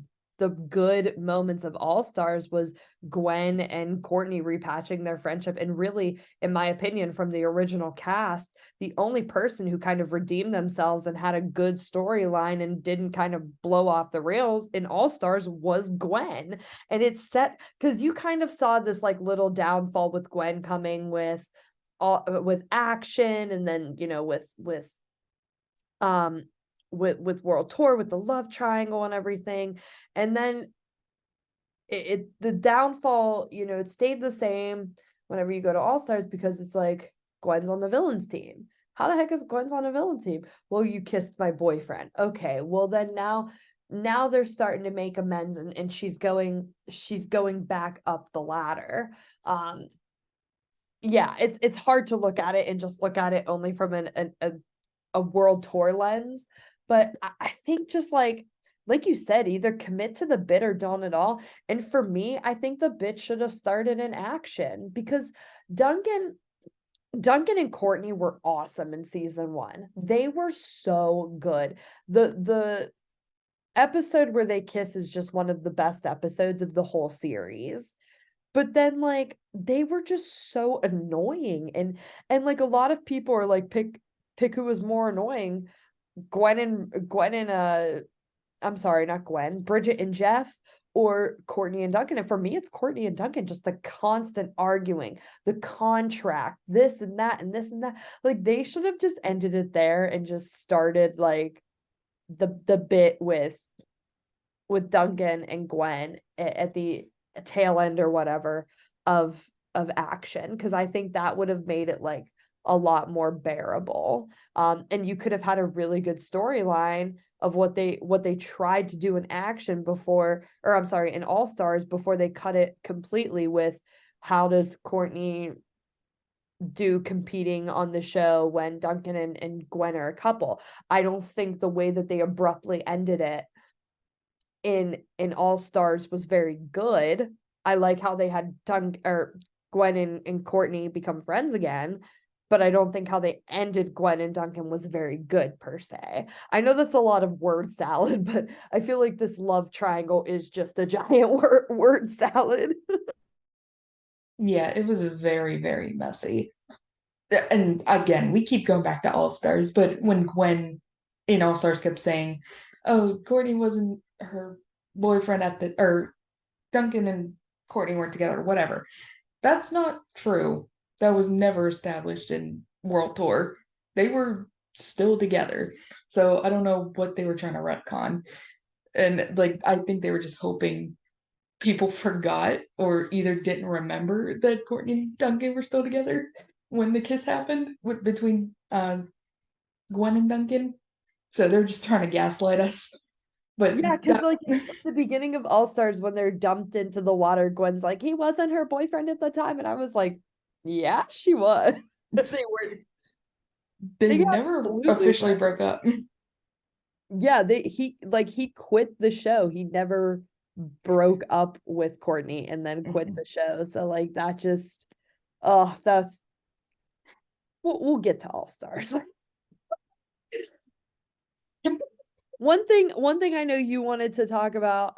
good moments of All Stars was Gwen and Courtney repatching their friendship. And really, in my opinion, from the original cast, the only person who kind of redeemed themselves and had a good storyline and didn't kind of blow off the rails in All Stars was Gwen. And it's set because you kind of saw this like little downfall with Gwen coming with action, and then with World Tour, with the love triangle and everything. And then the downfall, it stayed the same whenever you go to All Stars, because it's like Gwen's on the villains team. How the heck is Gwen's on a villain team? Well, you kissed my boyfriend. Okay, well then now they're starting to make amends, and she's going back up the ladder. Yeah, it's hard to look at it and just look at it only from a world tour lens. But I think just like like you said, either commit to the bit or don't at all. And for me, I think the bit should have started in action because Duncan and Courtney were awesome in season 1. They were so good. The episode where they kiss is just one of the best episodes of the whole series. But then like they were just so annoying, and like a lot of people are like pick who was more annoying, Gwen and I'm sorry, not Gwen, Bridget and Jeff, or Courtney and Duncan. And for me, it's Courtney and Duncan, just the constant arguing, the contract, this and that, and this and that. Like they should have just ended it there and just started like the bit with Duncan and Gwen at the tail end or whatever of action, because I think that would have made it like a lot more bearable. And you could have had a really good storyline of what they tried to do in action before, or I'm sorry, in All Stars, before they cut it completely with how does Courtney do competing on the show when Duncan and Gwen are a couple. I don't think the way that they abruptly ended it in All Stars was very good. I like how they had Gwen and Courtney become friends again, but I don't think how they ended Gwen and Duncan was very good per se. I know that's a lot of word salad, but I feel like this love triangle is just a giant word salad. Yeah, it was very, very messy. And again, we keep going back to All Stars, but when Gwen in All Stars kept saying, "Oh, Courtney wasn't her boyfriend or Duncan and Courtney weren't together, whatever." That's not true. That was never established in World Tour. They were still together. So I don't know what they were trying to retcon. And like I think they were just hoping people forgot or either didn't remember that Courtney and Duncan were still together when the kiss happened between Gwen and Duncan. So they're just trying to gaslight us. But Yeah, because that like at the beginning of All Stars, when they're dumped into the water, Gwen's like, he wasn't her boyfriend at the time. And I was like, yeah, she was. They were they they never absolutely officially were. broke up. Yeah, he quit the show. He never broke up with Courtney and then quit the show. So like that just that's we'll get to All Stars. One thing I know you wanted to talk about,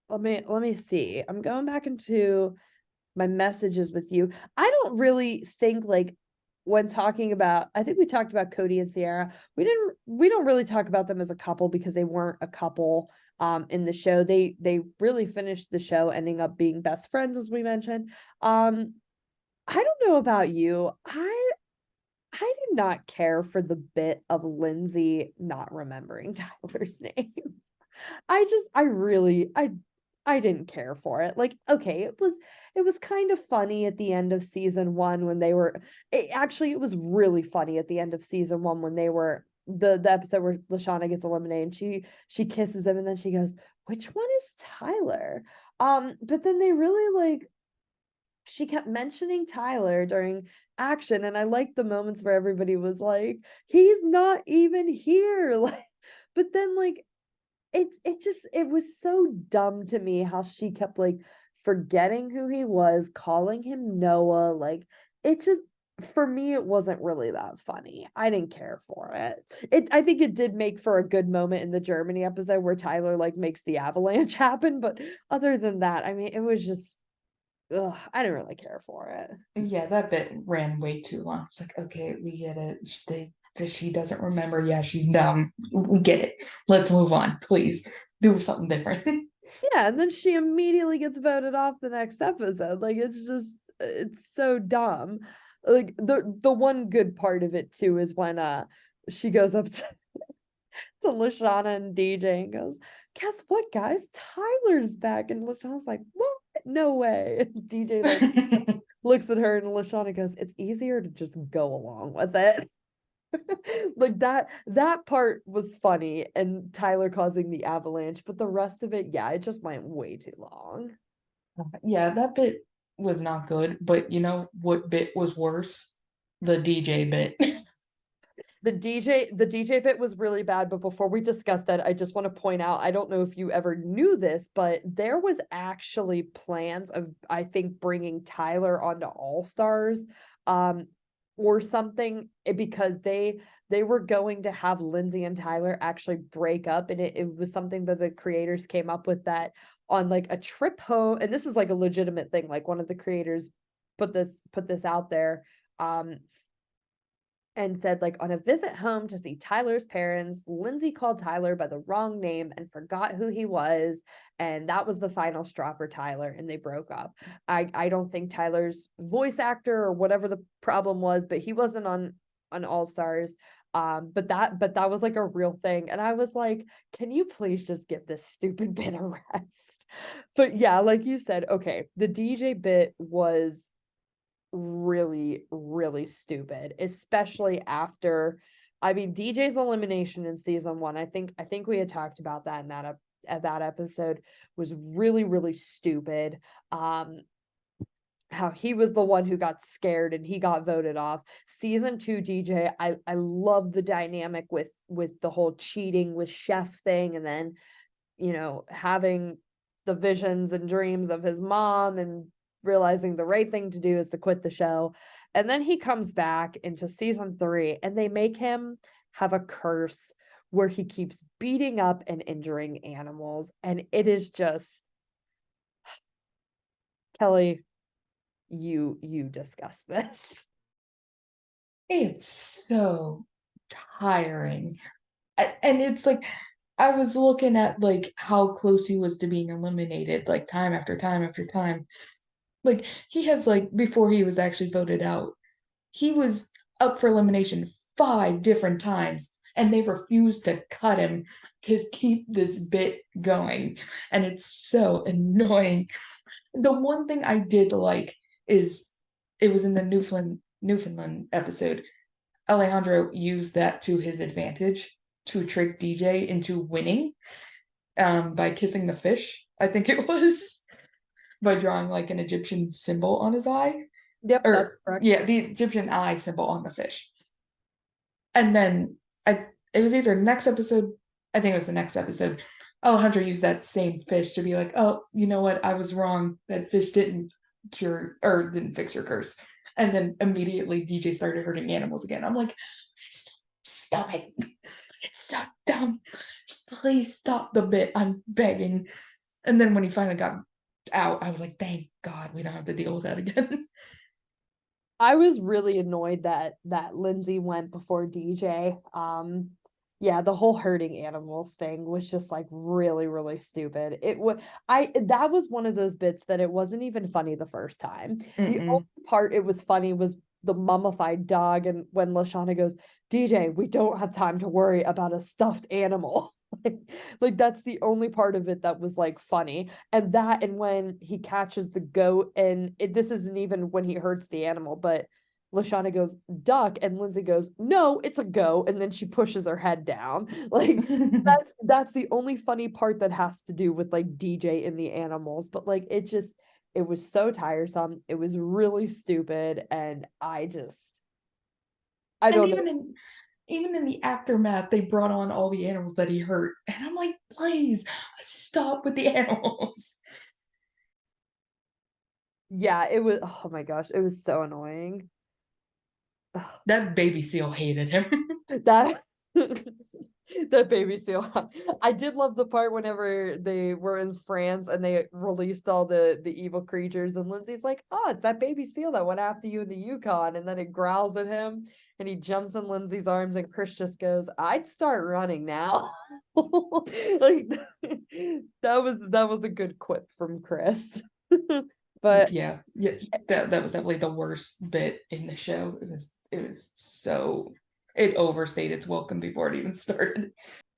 let me see. I'm going back into my messages with you. I don't really think like when talking about, I think we talked about Cody and Sierra. We don't really talk about them as a couple because they weren't a couple in the show. They really finished the show ending up being best friends, as we mentioned. I don't know about you. I did not care for the bit of Lindsay not remembering Tyler's name. I didn't care for it. Like, okay, it was kind of funny at the end of season 1 when they were it was really funny at the end of season 1 when they were the episode where Lashana gets eliminated and she kisses him and then she goes, "Which one is Tyler?" But then they really like she kept mentioning Tyler during action, and I liked the moments where everybody was like, "He's not even here." Like, but then like it was so dumb to me how she kept like forgetting who he was, calling him Noah. Like it just for me it wasn't really that funny. I didn't care for it. I think it did make for a good moment in the Germany episode where Tyler like makes the avalanche happen, but other than that, I mean it was just I didn't really care for it. Yeah, that bit ran way too long. It's like, okay, we get it. She doesn't remember. Yeah, she's dumb. We get it. Let's move on, please. Do something different. Yeah, and then she immediately gets voted off the next episode. Like it's so dumb. Like the one good part of it too is when she goes up to Lashana and DJ and goes, "Guess what, guys? Tyler's back." And Lashana's like, "What? No way." And DJ like looks at her and Lashana goes, "It's easier to just go along with it." Like that part was funny and Tyler causing the avalanche, but the rest of it, yeah, it just went way too long. Yeah, that bit was not good, but you know what bit was worse? The DJ bit. The DJ bit was really bad, but before we discuss that, I just want to point out, I don't know if you ever knew this, but there was actually plans of, I think, bringing Tyler onto All Stars, or something, because they were going to have Lindsay and Tyler actually break up, and it was something that the creators came up with, that on like a trip home, and this is like a legitimate thing, like one of the creators put this out there, and said, like, on a visit home to see Tyler's parents, Lindsay called Tyler by the wrong name and forgot who he was, and that was the final straw for Tyler, and they broke up. I don't think Tyler's voice actor or whatever the problem was, but he wasn't on All Stars. But that was like a real thing, and I was like, can you please just give this stupid bit a rest? But yeah, like you said, okay, the DJ bit was really, really stupid, especially after, I mean, DJ's elimination in season 1. I think we had talked about that in that episode, was really, really stupid. How he was the one who got scared and he got voted off. Season 2 DJ, I love the dynamic with the whole cheating with chef thing, and then, having the visions and dreams of his mom, and realizing the right thing to do is to quit the show. And then he comes back into season 3, and they make him have a curse where he keeps beating up and injuring animals, and it is just, Kelley, you discuss this. It's so tiring. And it's like, I was looking at like how close he was to being eliminated, like time after time after time. Like he has like before he was actually voted out, he was up for elimination 5 different times, and they refused to cut him to keep this bit going. And it's so annoying. The one thing I did like is it was in the Newfoundland episode. Alejandro used that to his advantage to trick DJ into winning, by kissing the fish, I think it was, by drawing like an Egyptian symbol on his eye. Yep, that's Or correct. yeah, the Egyptian eye symbol on the fish. And then it was either next episode, I think it was the next episode. Alejandro used that same fish to be like, oh, you know what? I was wrong. That fish didn't cure or didn't fix your curse. And then immediately DJ started hurting animals again. I'm like, stop it. It's so dumb. Just please stop the bit. I'm begging. And then when he finally got out, I was like, thank God we don't have to deal with that again. I was really annoyed that Lindsay went before DJ. Yeah, the whole hurting animals thing was just like really, really stupid. That was one of those bits that it wasn't even funny the first time. The only part it was funny was the mummified dog, and when Lashana goes, DJ, we don't have time to worry about a stuffed animal. like that's the only part of it that was like funny. And when he catches the goat, and this isn't even when he hurts the animal, but Lashana goes, duck, and Lindsay goes, no, it's a goat, and then she pushes her head down. Like that's the only funny part that has to do with like DJ and the animals. But like it was so tiresome. It was really stupid, and I And don't know. even in the aftermath, they brought on all the animals that he hurt. And I'm like, please stop with the animals. Yeah, it was, oh my gosh, it was so annoying. That baby seal hated him. That that baby seal. I did love the part whenever they were in France and they released all the evil creatures, and Lindsay's like, oh, it's that baby seal that went after you in the Yukon, and then it growls at him and he jumps in Lindsay's arms, and Chris just goes, I'd start running now. Like that was a good quip from Chris. But Yeah, that was definitely the worst bit in the show. It was so it overstayed its welcome before it even started.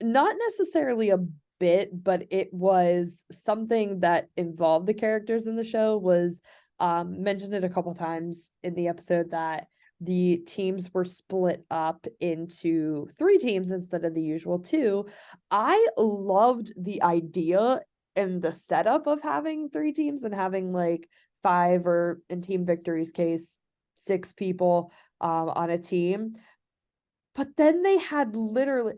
not necessarily a bit, but it was something that involved the characters in the show. Was mentioned it a couple times in the episode that the teams were split up into 3 teams instead of the usual 2. I loved the idea and the setup of having 3 teams and having like 5, or in Team Victory's case, 6 people on a team. But then they had literally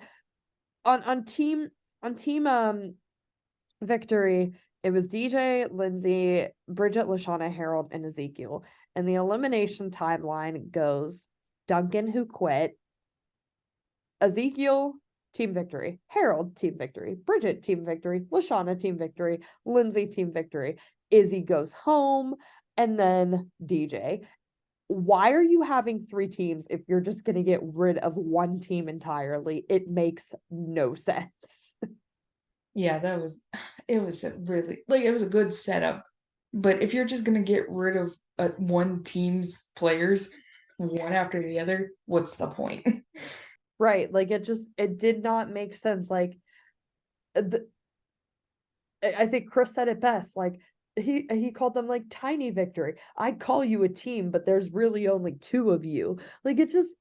on team Victory, it was DJ, Lindsay, Bridget, Lashana, Harold, and Ezekiel. And the elimination timeline goes Duncan, who quit, Ezekiel, team victory, Harold, team victory, Bridget, team victory, Lashana, team victory, Lindsay, team victory, Izzy goes home, and then DJ. Why are you having 3 teams if you're just going to get rid of one team entirely? It makes no sense. Yeah, it was a really, like, it was a good setup. But if you're just gonna get rid of one team's players one after the other, what's the point? Right. Like it did not make sense. Like I think Chris said it best. Like he called them like tiny victory. I'd call you a team, but there's really only 2 of you. Like it just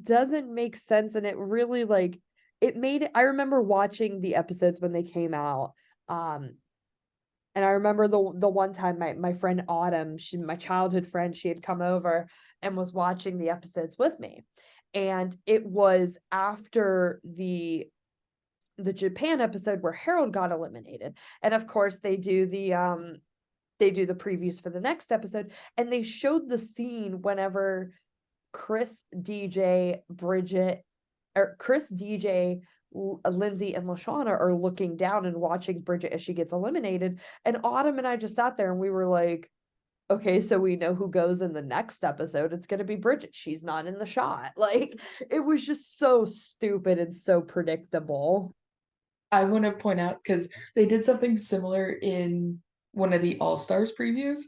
doesn't make sense. And it really like it made it. I remember watching the episodes when they came out. And I remember the one time my friend Autumn, my childhood friend, she had come over and was watching the episodes with me. And it was after the Japan episode where Harold got eliminated. And of course they do the previews for the next episode, and they showed the scene whenever Chris, DJ, Bridget, or Chris, DJ, Lindsay, and Lashana are looking down and watching Bridget as she gets eliminated. And Autumn and I just sat there and we were like, okay, so we know who goes in the next episode. It's going to be Bridget. She's not in the shot. Like, it was just so stupid and so predictable. I want to point out because they did something similar in one of the All Stars previews.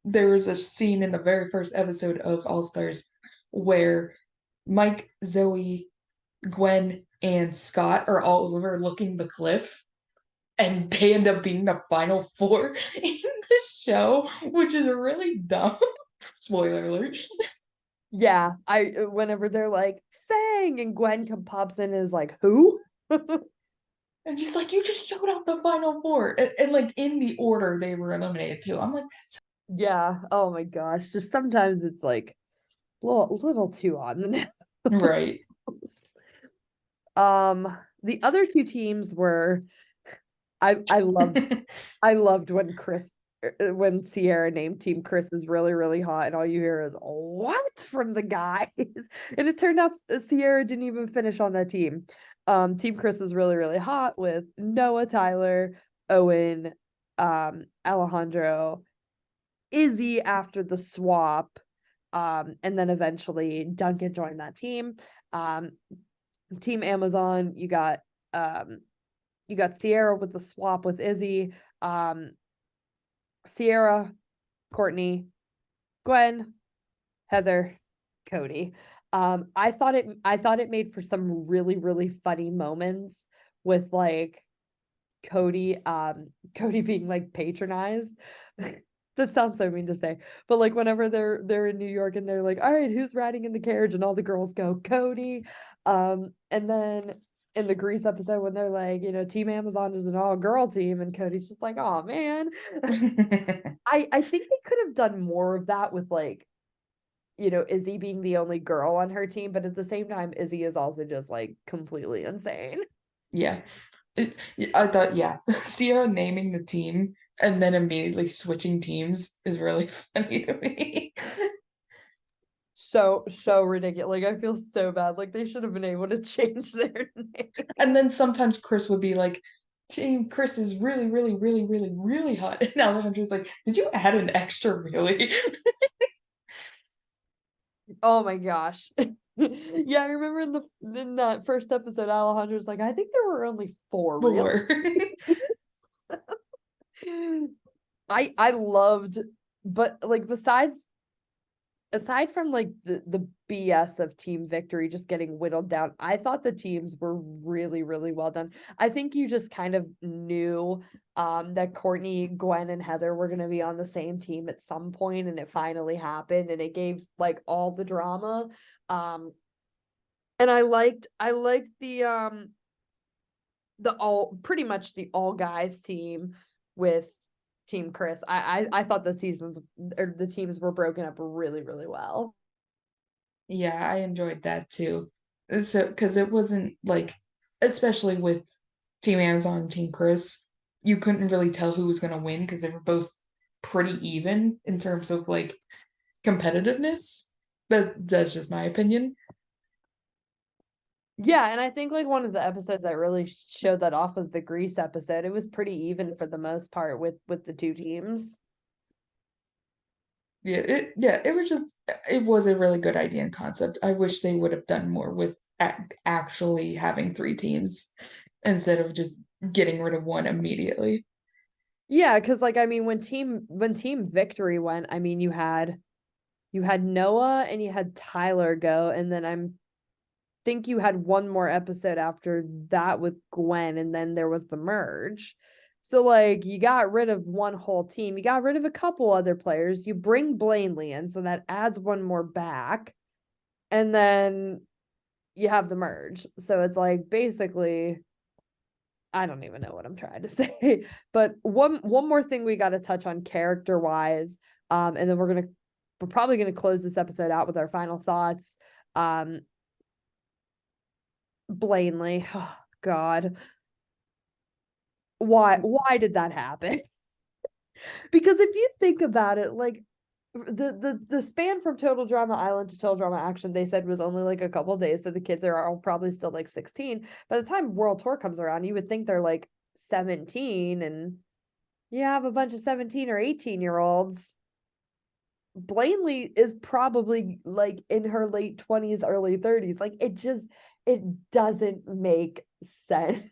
There was a scene in the very first episode of All Stars where Mike, Zoe, Gwen, and Scott are all overlooking the cliff, and they end up being the final 4 in the show, which is really dumb. Spoiler alert. Yeah, whenever they're like Fang and Gwen pops in and is like, who? And she's like, you just showed up the final 4. And like in the order they were eliminated too. I'm like, that's Yeah. Oh my gosh. Just sometimes it's like little too on the nose. right. The other 2 teams were I loved when Sierra named Team Chris is really, really hot, and all you hear is what from the guys. And it turned out Sierra didn't even finish on that team. Team Chris is really, really hot with Noah, Tyler, Owen, Alejandro, Izzy after the swap. And then eventually Duncan joined that team. Team Amazon, you got Sierra with the swap with Izzy, Sierra, Courtney, Gwen, Heather, Cody. I thought it made for some really, really funny moments with like Cody being like patronized. That sounds so mean to say, but like whenever they're in New York and they're like, all right, who's riding in the carriage, and all the girls go Cody. And then in the Grease episode when they're like, Team Amazon is an all-girl team, and Cody's just like, oh man. I think they could have done more of that with like, Izzy being the only girl on her team, but at the same time, Izzy is also just like completely insane. Yeah. I thought, yeah, Sierra naming the team and then immediately switching teams is really funny to me. So ridiculous. Like I feel so bad. Like they should have been able to change their name. And then sometimes Chris would be like, Team Chris is really, really, really, really, really hot. And Alejandro's like, did you add an extra really? Oh my gosh. Yeah, I remember in that first episode, Alejandro's like, I think there were only 4 real. 4. I loved, but like aside from like the BS of Team Victory just getting whittled down, I thought the teams were really, really well done. I think you just kind of knew that Courtney, Gwen, and Heather were gonna be on the same team at some point, and it finally happened, and it gave like all the drama. And I liked the all pretty much the all guys team with Team Chris. I thought the seasons or the teams were broken up really, really well. Yeah, I enjoyed that too. So, because it wasn't like, especially with Team Amazon and Team Chris, you couldn't really tell who was going to win because they were both pretty even in terms of like competitiveness. That's just my opinion. Yeah, and I think like one of the episodes that really showed that off was the Grease episode. It was pretty even for the most part with the two teams. It was a really good idea and concept. I wish they would have done more with actually having three teams instead of just getting rid of one immediately. Yeah, because like I mean when Team Victory went, I mean you had Noah and you had Tyler go, and then I'm think you had one more episode after that with Gwen, and then there was the merge. So like you got rid of one whole team, you got rid of a couple other players, you bring Blanley in, so that adds one more back, and then you have the merge. So it's like basically I don't even know what I'm trying to say. But one more thing we got to touch on character wise, and then we're probably gonna close this episode out with our final thoughts. Um, Blanley, oh God, why did that happen? Because if you think about it, like the span from Total Drama Island to Total Drama Action, they said was only like a couple days, so the kids are all probably still like 16. By the time World Tour comes around, you would think they're like 17, and you have a bunch of 17 or 18-year-olds. Blanley is probably like in her late 20s, early 30s. Like it doesn't make sense.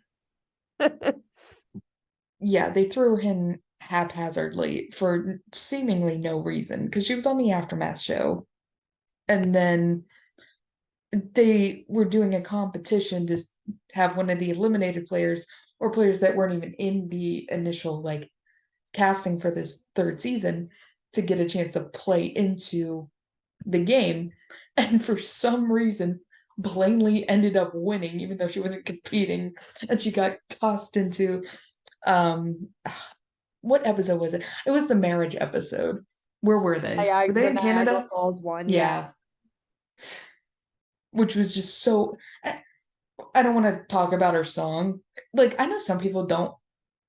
Yeah, they threw her in haphazardly for seemingly no reason because she was on the Aftermath show. And then they were doing a competition to have one of the eliminated players or players that weren't even in the initial like casting for this third season to get a chance to play into the game. And for some reason, Blanley ended up winning, even though she wasn't competing, and she got tossed into um what episode was it? It was the marriage episode. Where were they? Were they The in Niagara Canada? Falls one, yeah. Yeah, which was just so. I don't want to talk about her song. Like, I know some people don't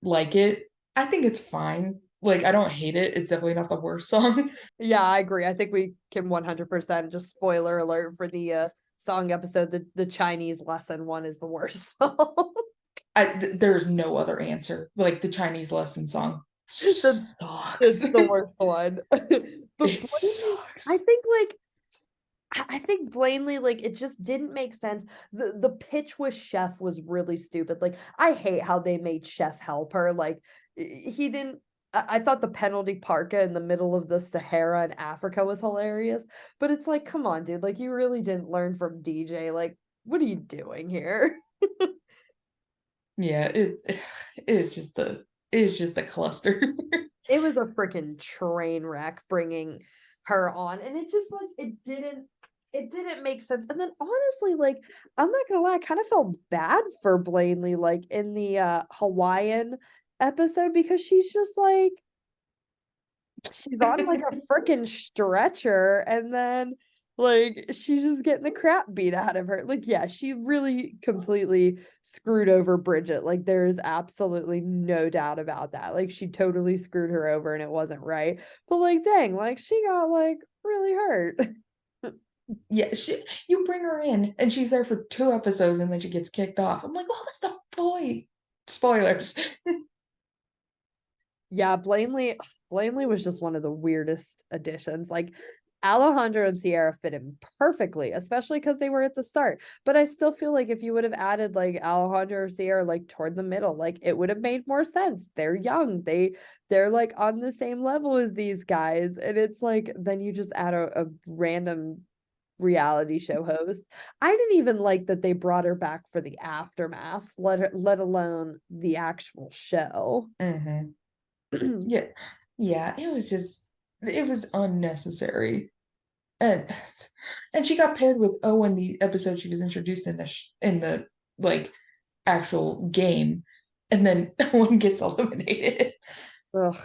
like it. I think it's fine. Like, I don't hate it. It's definitely not the worst song. Yeah, I agree. I think we can 100% just spoiler alert for the song episode. The Chinese lesson one is the worst song. There's no other answer. Like, the Chinese lesson song the, sucks. it's the worst one. But It Blaney, I sucks. think like I think Blanley, like it just didn't make sense. The pitch with Chef was really stupid. Like I hate how they made Chef help her. Like he didn't. I thought the penalty parka in the middle of the Sahara in Africa was hilarious, but it's like, come on, dude. Like you really didn't learn from DJ. Like, what are you doing here? Yeah, it's just a cluster. It was a freaking train wreck bringing her on, and it just like it didn't make sense. And then honestly, like I'm not gonna lie, I kind of felt bad for Blanley like in the Hawaiian episode, because she's just like she's on like a freaking stretcher, and then like she's just getting the crap beat out of her. Like, yeah, she really completely screwed over Bridget. Like, there's absolutely no doubt about that. Like, she totally screwed her over and it wasn't right. But like, dang, like she got like really hurt. Yeah, you bring her in and she's there for 2 episodes and then she gets kicked off. I'm like, what was the point? Spoilers. Yeah, Blanley was just one of the weirdest additions. Like Alejandro and Sierra fit in perfectly, especially because they were at the start. But I still feel like if you would have added like Alejandro or Sierra like toward the middle, like it would have made more sense. They're young. They're like on the same level as these guys. And it's like then you just add a random reality show host. I didn't even like that they brought her back for the aftermath, let alone the actual show. Hmm. Yeah. Yeah, it was unnecessary. And and she got paired with Owen the episode she was introduced in in the like actual game, and then Owen gets eliminated. Ugh.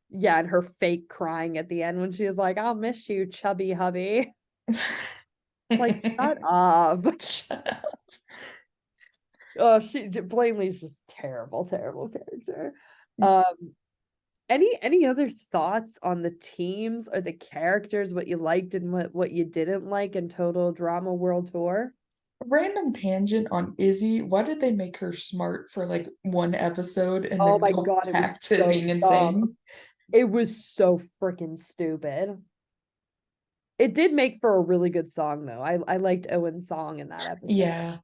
Yeah, and her fake crying at the end when she was like, "I'll miss you, chubby hubby." It's like, shut up. Oh, Blanley's just terrible, terrible character. Any other thoughts on the teams or the characters, what you liked and what you didn't like in Total Drama World Tour? Random tangent on Izzy. Why did they make her smart for like one episode and Oh then my go God, it was back to so being dumb. insane? It was so freaking stupid. It did make for a really good song though. I liked Owen's song in that episode. Yeah.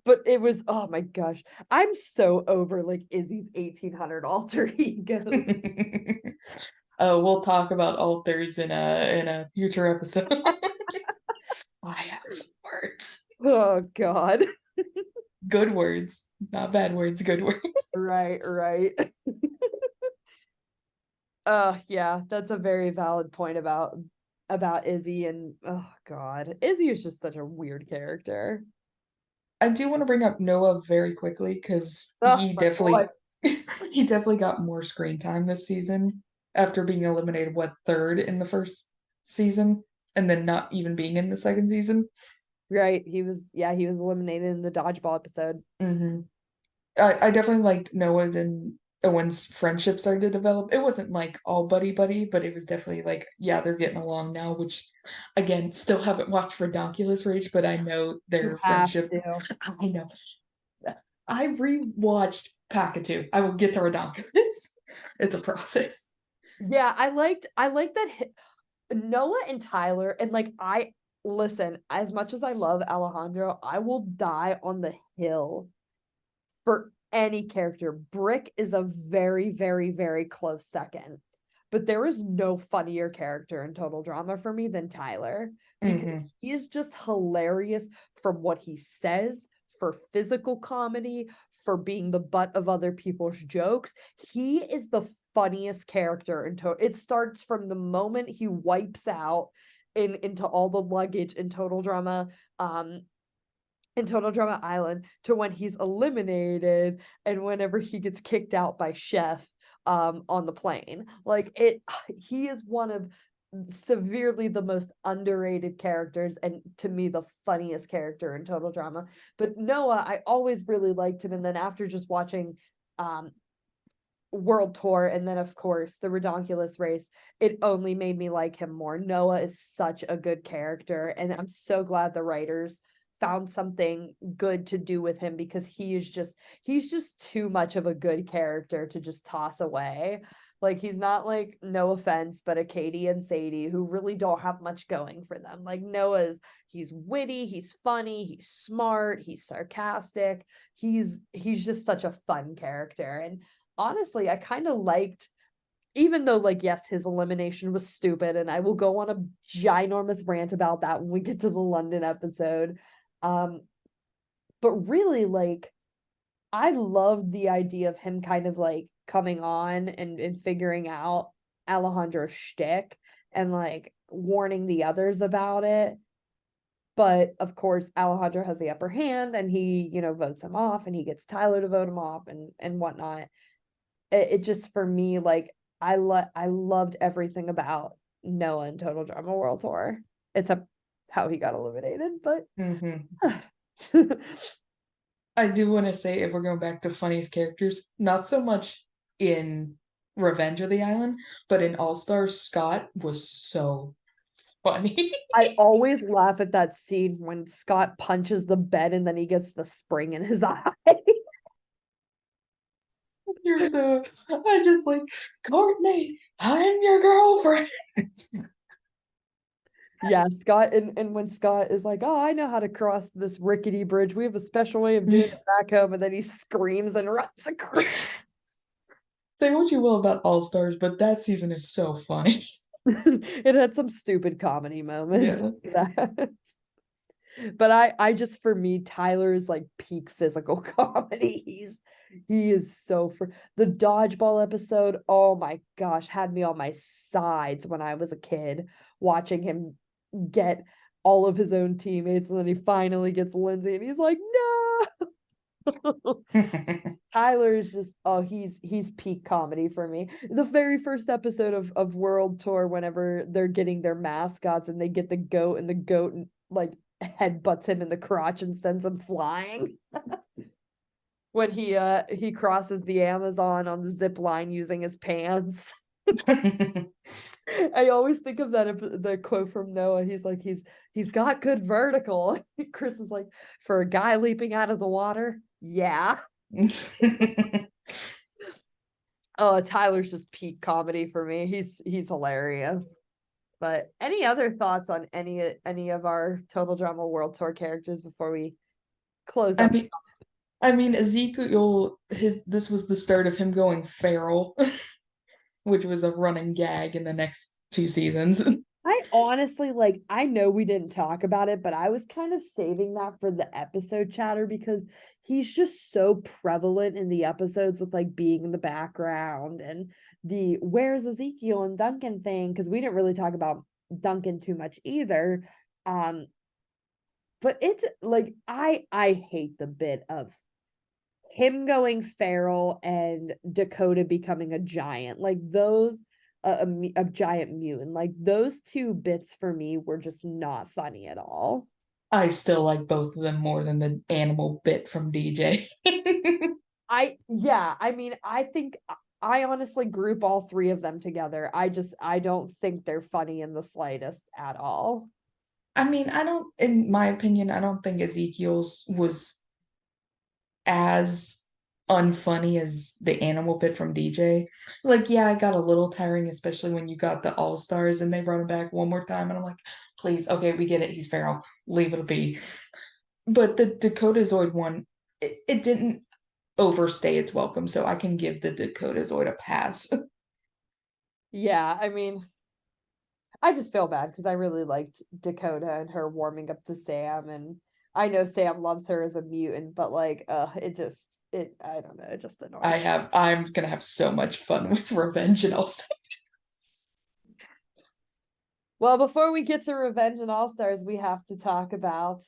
But it was, oh my gosh. I'm so over like Izzy's 1800 alter ego. We'll talk about alters in a future episode. I have some words. Oh God. Good words, not bad words, good words. Right, right. Yeah, that's a very valid point about Izzy, and oh God, Izzy is just such a weird character. I do want to bring up Noah very quickly because Oh my God. he definitely got more screen time this season after being eliminated, what, third in the first season, and then not even being in the second season. Right. He was eliminated in the dodgeball episode. Mm-hmm. I definitely liked Noah and Owen's friendship started to develop. It wasn't like all buddy buddy, but it was definitely like, yeah, they're getting along now, which again, still haven't watched Redonkulous Rage, but I know You their have friendship. to. I know. I rewatched Packatu. I will get to Redonkulous. It's a process. Yeah, I liked that Noah and Tyler, and like I listen, as much as I love Alejandro, I will die on the hill for any character. Brick is a very, very, very close second. But there is no funnier character in Total Drama for me than Tyler, because he is just hilarious from what he says, for physical comedy, for being the butt of other people's jokes. He is the funniest character in Total. It starts from the moment he wipes out into all the luggage in Total Drama in Total Drama Island to when he's eliminated and whenever he gets kicked out by Chef on the plane. Like he is one of severely the most underrated characters, and to me the funniest character in Total Drama. But Noah, I always really liked him, and then after just watching World Tour and then of course the Redonkulous Race, it only made me like him more. Noah is such a good character, and I'm so glad the writers found something good to do with him, because he's just too much of a good character to just toss away. Like he's not like, no offense, but a Katie and Sadie who really don't have much going for them. Like he's witty, he's funny, he's smart, he's sarcastic. He's just such a fun character. And honestly, I kind of liked, even though like yes, his elimination was stupid, and I will go on a ginormous rant about that when we get to the London episode. But really, like, I loved the idea of him kind of like coming on and figuring out Alejandro's shtick and like warning the others about it. But of course, Alejandro has the upper hand, and he, votes him off, and he gets Tyler to vote him off and whatnot. It just, for me, like I loved everything about Noah and Total Drama World Tour, except how he got eliminated. But I do want to say, if we're going back to funniest characters, not so much in Revenge of the Island, but in All Stars, Scott was so funny. I always laugh at that scene when Scott punches the bed and then he gets the spring in his eye. You're so, I just like, Courtney, I'm your girlfriend. Yeah, Scott, and when Scott is like, oh, I know how to cross this rickety bridge. We have a special way of doing it back home, and then he screams and runs across. Say what you will about All Stars, but that season is so funny. It had some stupid comedy moments. Yeah. But I just, for me, Tyler is like peak physical comedy. He is so for the dodgeball episode. Oh my gosh, had me on my sides when I was a kid watching him get all of his own teammates, and then he finally gets Lindsay and he's like, no. Tyler's just he's peak comedy for me. The very first episode of World Tour, whenever they're getting their mascots and they get the goat and the goat like headbutts him in the crotch and sends him flying. When he crosses the Amazon on the zip line using his pants. I always think of that the quote from Noah. He's like he's got good vertical. Chris is like, for a guy leaping out of the water, yeah. Oh, Tyler's just peak comedy for me. He's hilarious. But any other thoughts on any of our Total Drama World Tour characters before we close I up? mean, Ezekiel, this was the start of him going feral, which was a running gag in the next 2 seasons. I honestly I know we didn't talk about it, but I was kind of saving that for the episode chatter because he's just so prevalent in the episodes with like being in the background and the where's Ezekiel and Duncan thing, because we didn't really talk about Duncan too much either. But it's like I hate the bit of him going feral and Dakota becoming a giant. Like those a giant mutant. Like those two bits for me were just not funny at all. I still like both of them more than the animal bit from DJ. I mean, I think I honestly group all three of them together. I don't think they're funny in the slightest at all. I mean, in my opinion, I don't think Ezekiel's was as unfunny as the animal bit from DJ. Like, yeah, it got a little tiring, especially when you got the All Stars and they brought him back one more time. And I'm like, please, okay, we get it. He's feral. Leave it be. But the Dakota Zoid one, it didn't overstay its welcome, so I can give the Dakota Zoid a pass. Yeah, I mean, I just feel bad because I really liked Dakota and her warming up to Sam, and I know Sam loves her as a mutant, but like, it I don't know, it just annoys me. I'm gonna have so much fun with Revenge and all stuff. Well, before we get to Revenge and All Stars, we have to talk about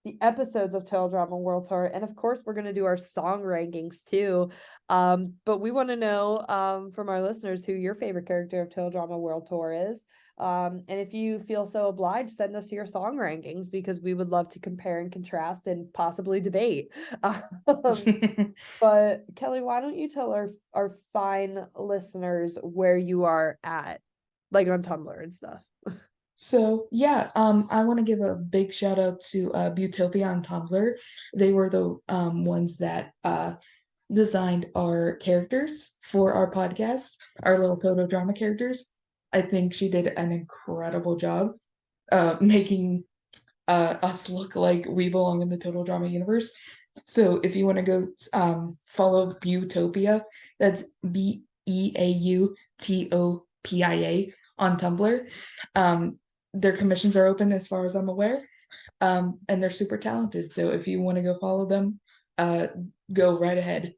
the episodes of Total Drama World Tour, and of course, we're gonna do our song rankings too. But we want to know from our listeners who your favorite character of Total Drama World Tour is. And if you feel so obliged, send us your song rankings because we would love to compare and contrast and possibly debate. But Kelly, why don't you tell our fine listeners where you are at, like on Tumblr and stuff? So yeah, I want to give a big shout out to Butopia on Tumblr. They were the ones that designed our characters for our podcast, our little Toto drama characters. I think she did an incredible job making us look like we belong in the Total Drama universe. So if you want to go follow Butopia, that's BeaUtopia on Tumblr. Their commissions are open as far as I'm aware, and they're super talented. So if you want to go follow them, go right ahead.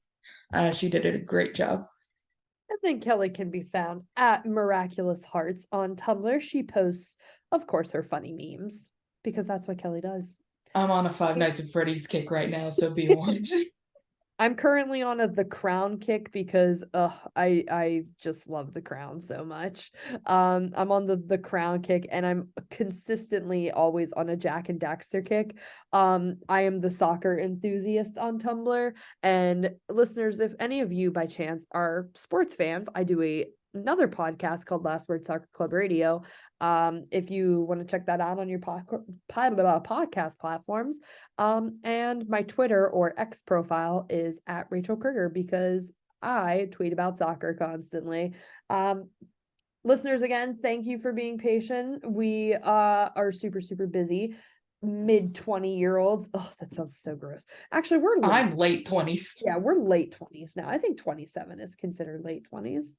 She did a great job. And then Kelly can be found at Miraculous Hearts on Tumblr. She posts, of course, her funny memes because that's what Kelly does. I'm on a Five Nights at Freddy's kick right now, so be warned. I'm currently on The Crown kick because I just love The Crown so much. I'm on the Crown kick and I'm consistently always on a Jack and Daxter kick. I am the soccer enthusiast on Tumblr, and listeners, if any of you by chance are sports fans, I do another podcast called Last Word Soccer Club Radio. If you want to check that out on your podcast platforms. And my Twitter or X profile is at Rachael Kriger because I tweet about soccer constantly. Listeners, again, thank you for being patient. We are super, super busy. Mid 20-year-olds. Oh, that sounds so gross. Actually, we're late. I'm late 20s. Yeah, we're late 20s now. I think 27 is considered late 20s.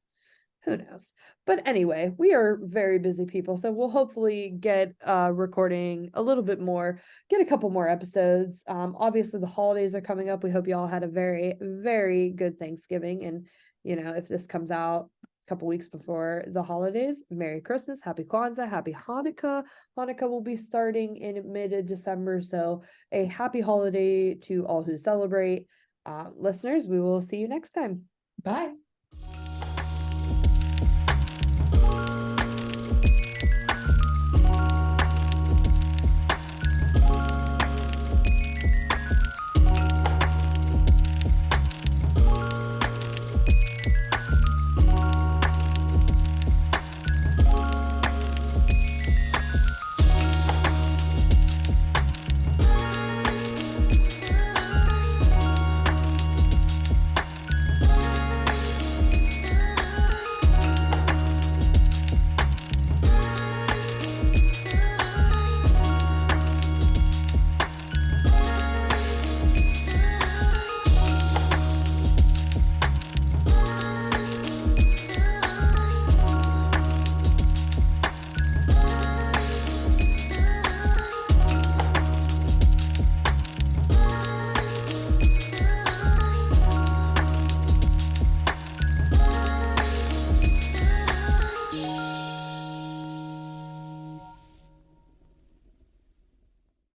Who knows? But anyway, we are very busy people, so we'll hopefully get recording a little bit more, get a couple more episodes. Obviously the holidays are coming up. We hope you all had a very, very good Thanksgiving, and if this comes out a couple weeks before the holidays, Merry Christmas, Happy Kwanzaa, Happy Hanukkah. Hanukkah will be starting in mid-December, so a happy holiday to all who celebrate. Listeners, we will see you next time. Bye.